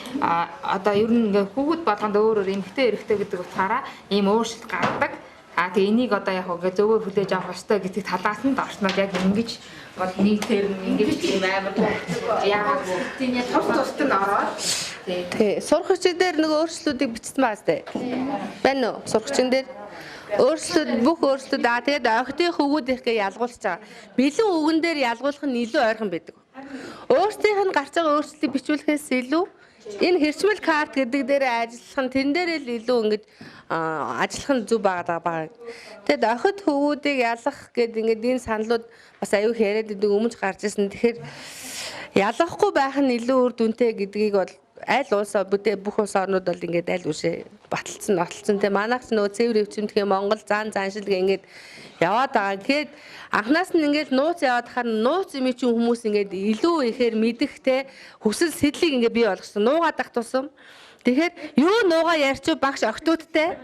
одоо ер нь ингээ хүүхэд болгонд өөр эмгтэй эрэхтэй гэдэг утгаараа ийм өөрчлөлт гардаг. Тэгээ энийг одоо яг ингээ зөвөр хүлээж авах ёстой гэдэг талаас нь орсноо яг ингэж бол нэг тэр ингэж ийм амар яагаад тийм тус нь ороод тий сурагчид дээр нөгөө өөрчлөлтүүдийг бичсэн байгаа сте. Байна уу? Сурагчин дээр өөрчлөлт бүх өөрчлөлт тэгээд охидын хөвгүүдийнхээ ялгуулж байгаа. Бэлэн үгэн дээр ялгуулах нь илүү ойрхон байдаг. Өөрсдийнх нь гарч байгаа өөрчлөлтийг бичүүлэхээс илүү энэ хэрчмэл карт гэдэг дээр ажиллах нь тэн дээр л илүү ингэж ажиллах нь зүг байгаа. Тэгэд охид хөвгүүдийг ялах гэдэг ингээд энэ саналууд бас аюу яриад идэг өмнөж гарч ирсэн. Тэгэхээр ялахгүй байх нь илүү үр дүнтэй гэдгийг бол аль улс бүх улс орнууд бол ингээд аль үшээ баталсан те манайх ч нөгөө цэвэр өвчмдгөө Монгол заншил ингээд яваад байгаа. Тэгэхээр анхнаас нь ингээд нууц яваад хахаар нууц юм чинь хүмүүс ингээд илүү ихээр мэдэх те хүсэл сэтлийг ингээд бий болгосон. Нуугаад ах тусам. Тэгэхээр юу нуугаа ярьчих багш октодтэй.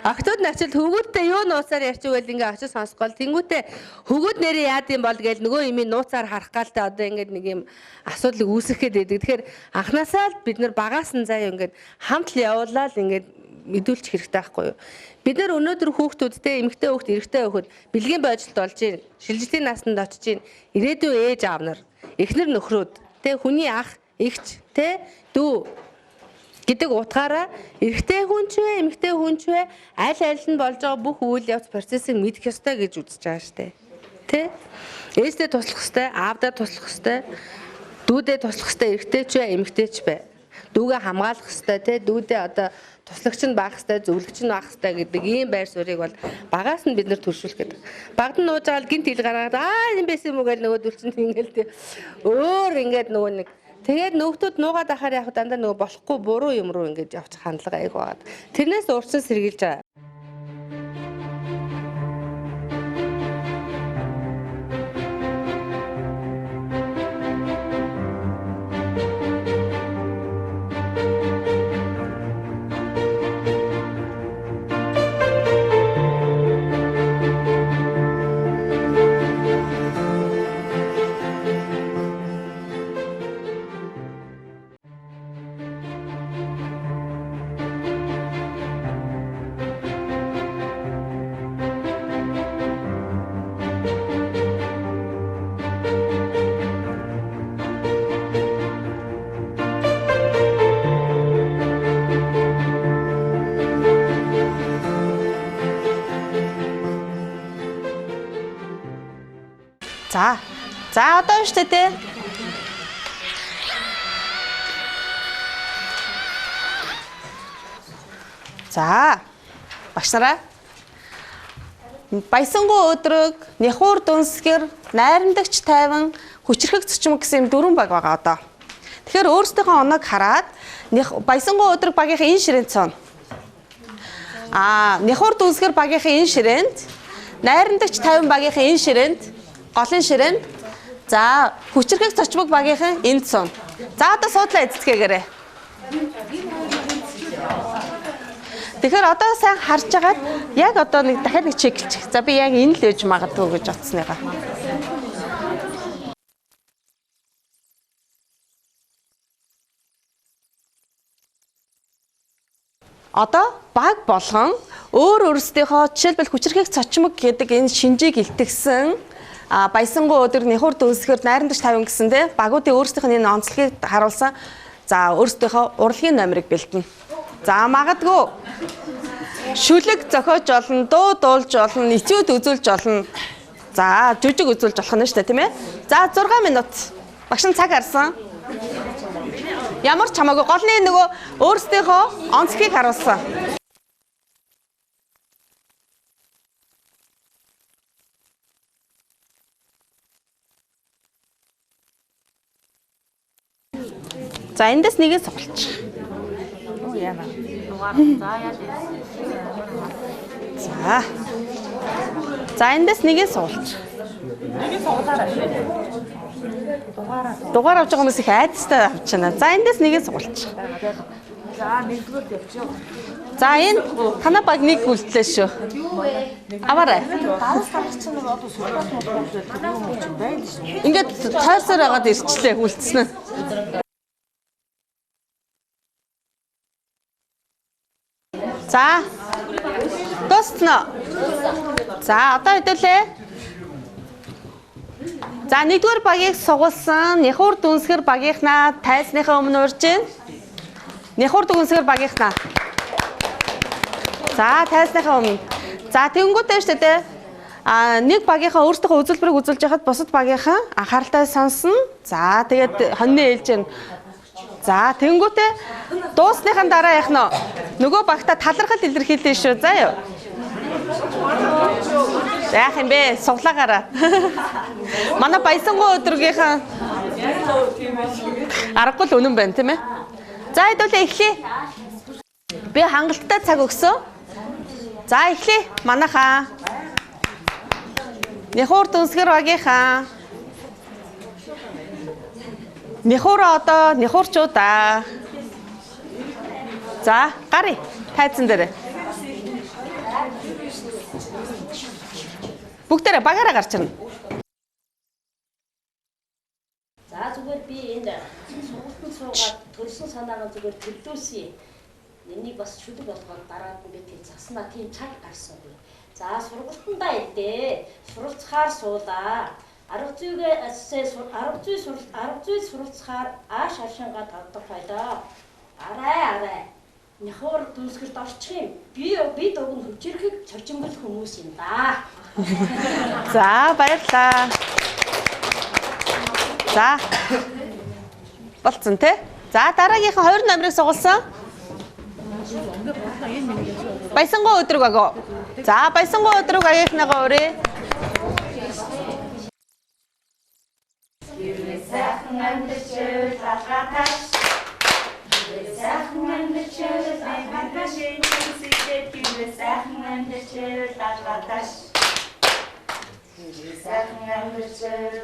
Октод начил хөвгүүдтэй юу нууцаар ярьчих байл ингээд очиж сонсгол. Тэнгүүтээ хөвгүүд нэрээ яад юм бол гээл нөгөө юмыг нууцаар харах гаалтай одоо ингээд нэг юм асуудлыг үүсгэхэд байдаг. Тэгэхээр анхнаасаа л бид нар багаас нь заяа ингээд хамт л явуулаад ингээд мэдүүлчих хэрэгтэй байхгүй юу? Бид нар өнөөдөр хүүхдүүдтэй эмэгтэй хүүхд, эрэгтэй хүүхд бэлгийн бодлолт болж байна. Шилжилтийн насанд очиж байна. Ирээдүйн ээж аав нар, эхнэр нөхрөөд, тэ хүний ах, эгч, тэ дүү гэдэг утгаараа эрэгтэй хүн ч вэ, эмэгтэй хүн ч вэ аль нь болж байгаа бүх үйл явц процессыг мэдэх ёстой гэж үзэж байгаа штэ. Тэ? Ээжтэй туслах ёстой, аавдаа туслах ёстой, дүүдээ туслах ёстой, эрэгтэй ч вэ, эмэгтэй ч вэ. Дүүгээ хамгаалах ёстой, тэ дүүдээ одоо туслагч нь байх ёстой, зөвлөгч нь байх ёстой гэдэг ийм байр суурийг бол багаас нь бид нар төршүүлэх гэдэг. Багд нь нууж байгаа гинт хил гаргаад юм байсан юм уу гэж нөгөөдөл чинь ингээл тэ өөр ингээд нөгөө нэг тэгээд нөгөөд нуугаад ахаар яг дандаа нөгөө болохгүй буруу юм руу ингээд явчих хандлага айг байгаа. Тэрнээс урьдчилан сэргийлж байгаа. За. За одоо штэ те. За. Багш нараа. Баясангуй өдрөг, нэхуур дүнсгэр, найрамдагч тайван, хүчрхэг цочмог гэсэн юм 4 баг байгаа одоо. Тэгэхээр өөрсдийнхөө оноог хараад баясангуй өдрөг багийнхаа энэ ширээнд цооно. Нэхуур дүнсгэр багийнхаа энэ ширээнд, найрамдагч тайван багийнхаа энэ ширээнд, голын ширээнд, за хүчрхэг цочмог багийнхаа энд цооно. За одоо суудлаа эзэцгээгээрэй. Тэгэхээр одоо сайн харж агаад яг одоо нэг дахиад нэг чеклчих. За би яг энэ л ээж магадгүй гэж бодсныгаа. Одоо баг болгон өөр өөрсдийнхөө жишээлбэл хүчрхэг цочмог гэдэг энэ шинжийг илтгэсэн баясангуй өдөр нэхур дүнсгэр найрамдагч тавин гэсэн те багуудын өөрсдийнх нь энэ онцлогийг харуулсан. За өөрсдийнхөө урлагийн номерыг бэлдэнэ. За магадгүй шүлэг зохиож олно, дуу дуулж олно, эцүүд үзүүлж олно. За жүжиг үзүүлж болох нь шүү дээ, тийм ээ. За 6 минут. Багш нь цаг харсан. Ямар ч хамаагүй голны нөгөө өөрсдийнхөө онцлогийг харуулсан. За эндээс нэгийг сугалчих. Яна. За. За эндээс нэгийг сугалчих. Нэгийг сугалаарай. Дугаар авч байгаа хүмүүс их айдастай авч байна. За эндээс нэгийг сугалчих. За нэгдүгээр явчих. За энэ танаа баг нэг үлдлээ шүү. Аваарай. Давс гарах чинь нэг одоо сургалт модултэй юм уу ч байл шүү. Ингээд тойрсоор агаад ирчлээ үлдсэн нь. За. Дуусна. За одоо хэдүүлээ. За нэгдүгээр багийг сугалсан нэхур дүнсгэр багийнхнаа тайсныхаа өмнө урьж гин. Нэхур дүнсгэр багийнхнаа. За тайсныхаа өмнө. За тэнгуүтэй шүү дээ. Нэг багийнхаа өөрсдийнхөө үзүүлбэрийг үзүүлж яхад бусад багийнхаа анхааралтай сонсно. За тэгээд хоньны ээлж нь. За тэнгуүтэй дуусныхаа дараа яах нь нөгөө багта талархал илэрхийлээ шүү. За юу. Яах юм бэ? Суглаагаараа. Манай баясангуй өдргийнхаа аргагүй л үнэн байна, тийм ээ. За хэдүүлээ эхлэе. Би хангалттай цаг өгсөн. За эхлэе. Манайхаа нэхур дүнсгэр багийнхаа нэхур одоо нэхурчуудаа. За гарыг тайзан дээр. Бүгдээрээ багаараа гарч ирнэ. За зүгээр би энд сургалтанд суугаад төрсөн санаагаа зүгээр төлөвлөсье. Энийг бас шүлэг болгоод дараад би тэр заснаа тийм цаг гарсан би. За сургалтандаа идэ. Суралцахаар суулаа. Арга зүй суралцахаар ааш аршингаа тавдаг файда. Арай. Нэхур дүнсгэрт орчих юм. Би дуг нь хүчирхэг цочмол хүмүүс юм да. За баярлалаа. За. Болцсон тий? За дараагийнхаа 20 номерыг сугалсан. Баясангуй өдрөг агуу. За баясангуй өдрөг агийнхнагаа өрөө. Сайхан амьдчил алгаташ. Сайхан амьдчил алгаташ. Сайхан амьдчил алгаташ. Сайхан амьдчил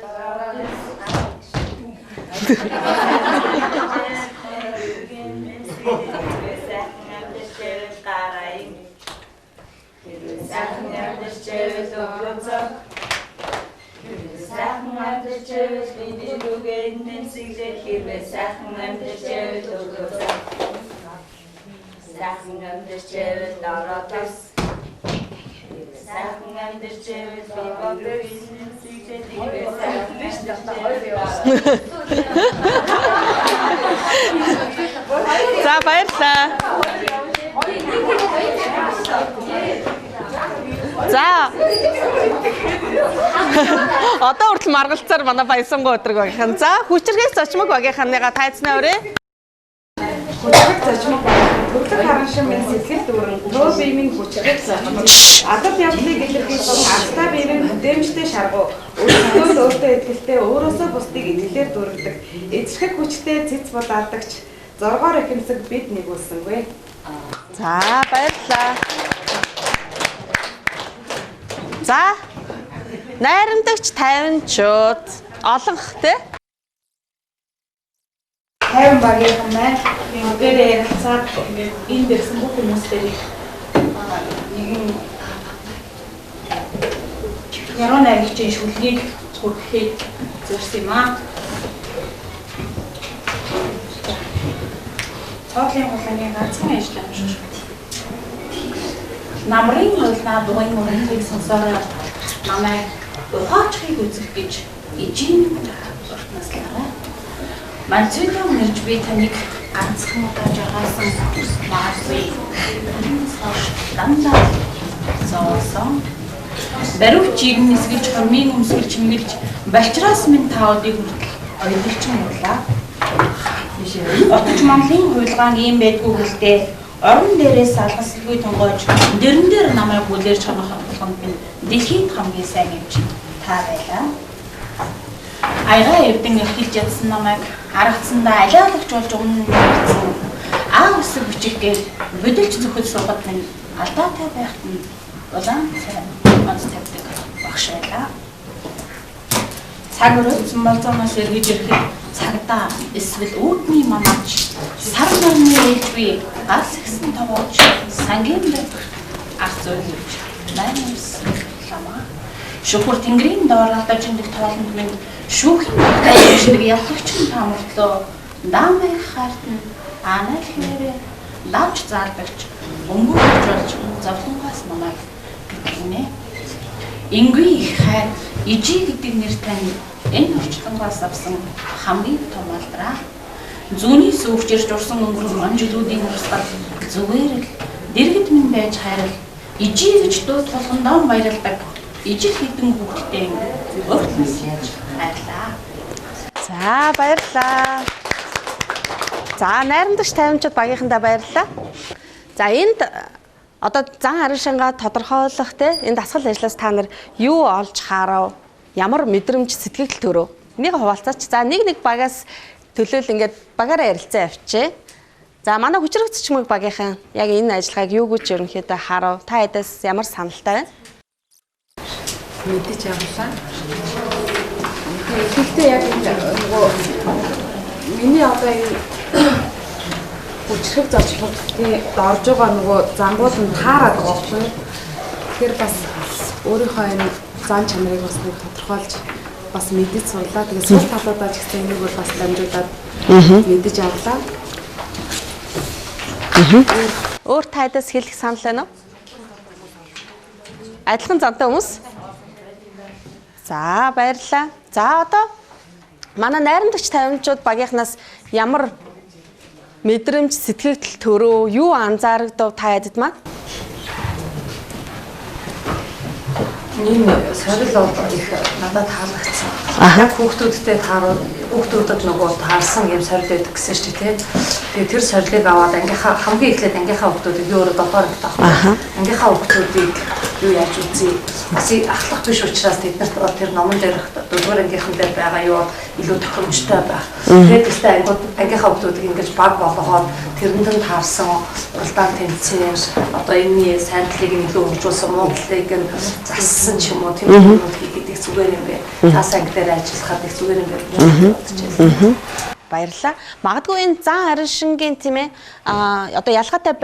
Сайхан амьдчил бидний үгээнэн сэлэр хэрвээ сайхан амьдчил өгөөсэй. Сайхан амьдчил дараатас. Сайхан амьдчил бибогэнэн сэлэр хэрвээ сайхан амьдчил. За баярлалаа. За. Одоо хүртэл маргалцаар манай баясангуй өдрөг багийнхан. За хүчирхэг зочмог багийнханыгаа тайцнаа өрөө. Хүчирхэг зочмог төрлөх харан шимийн сэтгэл дүүрэн төө биемийн хүчирхэг зочмог адал явдлыг илэрхийлэх алтаа биемийн хөдөөмжтэй шаргуу өөртөө өөртөө итгэлтэй өөрөөсөө бусдыг итгэлээр дүүргэдэг эзэрхэг хүчтэй цэц булаадагч зоргоор ихэмсэг бид нэгүүлсэнгүй. За баярлалаа. За найрамдагч 50-чууд олонх те 50 багийнхан маань бүгдээрээ ярилцаад энэ дэрсэн бүх хүмүүстэй нэгэн яруу найрагчийн шүлгийг хүргэхэд зорьсон юм аа. Цоотлын хулганы ганцхан ажил амжиж намрын хуулнаа дугуйн мөрөндийг сонсороо намайг ухаачхыг үзэх гэж ижийн уртнаас лараа. Манцүйдэн нэрж би таныг ганцхан удаа жагаасан магадгүй. Дандаа зоосон. Баруйч игэн нисгэж хормын өмсгөл чимгэлж балчраас минь таодыг хүртэл ойлголчин явлаа. Отч Монголын хуйлгаан ийм байдгүй хэлтэй орон дээрээс алгасалгүй тонгойж дэрэн дээр намайг бүлээр чанах болгонд минь дэлхийд хамгийн сайн эмч та байлаа. Аяга эвдэн эхэлж ядсан намайг харагцсандаа алиалагч болж өмнө нэрсэн аа үсэг бичихгээр бодолч зөвхөд суугаад минь алдаатай байхад нь улаан сайн онц тавьдаг багш байлаа. Цаг өрөөсөн болцооноос эргэж ирэхэд цагдаа эсвэл үүдний манаач сар нарны ээлжгүй галс ихсэн тогооч сангийн дэвт ах зөвлөж найнс ламаа шүхүр тэнгэрийн доор алдажиндаг тоолонд минь шүүхийн шиг яллагч таамаглаа даамай хартан анаа хэрэг давч заалдагч өнгөрч болж зовлонгоос намайг гинэ ингүй хайр ижи гэдэг нэртэй энэ орчлонгоос авсан хамгийн том алдраа зүүний сөвчөрч урсан өнгөрсөн анжилуудын урсгал зүгээр л дэргэд минь байж хайрал ижи гэж дууд толгондоо баярлдаг ижил хэдэн хүүхдтэй өөртөөс яаж хайрлаа. За баярлалаа. За найрамдагч 50-чууд багийнхандаа баярлалаа. За энд одоо зан аран шангаа тодорхойлох те энэ дасгал ажлаас та нар юу олж харав? Ямар мэдрэмж сэтгэл төрөө? Энийг хуваалцаач. За нэг багаас төлөөл ингээд багаараа ярилцсан авчээ. За манай хүчирхэг зочмог багийнхан яг энэ ажиллагааг юу гэж ерөнхийдөө харав? Та эдээс ямар саналтай байна? Мэдээж авлаа. Гэхдээ яг нөгөө миний одоо энэ хүчирхэг зочмогтын орж байгаа нөгөө зангуул нь таарад байгаа байхгүй. Тэгэхээр бас өөрийнхөө энэ зан чанарыг бас нэг тодорхойлж бас мэдэж сурлаа. Тэгээ сул талуудаа ч гэсэн энийг бол бас дамжуулаад мэдэж авлаа. Өөр тайдаас хэлэх санал байна уу? Адилхан зантай хүмүүс? За баярлалаа. За одоо манай найрамдагч 50-чууд багийнхнаас ямар мэдрэмж сэтгэл төрөө юу анзаарагдав та ядд маань? Энэ сорил бол их надад таалагдсан. Яг хүүхдүүдтэй хүүхдүүдэд нөгөө таарсан юм сорил байдаг гэсэн шүү дээ. Тэгээ тэр сорилыг аваад ангийнхаа хамгийн эхлээд ангийнхаа хүүхдүүдийг юу дохоор таах. Ангийнхаа хүүхдүүдийг юу яаж үзье. Бас ахлах биш учраас тэднэрт тэр номон дээр дөрвөр ангийнхан дээр байгаа юу илүү тохиромжтой байх. Тэгээд тест ангийнхаа хүүхдүүдийг ингэж баг болгоод тэрэнд нь таарсан уралдаан тэмцээн одоо энэний сайн талыг нь илүү хөгжүүлсэн муу талыг нь зассан ч юм уу тийм юмнууд хийгээд их зүгээр юм бэ. Тас анги дээр ажиллахад их зүгээр юм бэ. Баярлалаа. Магадгүй энэ зан аран шингийн тийм ээ одоо ялгаатай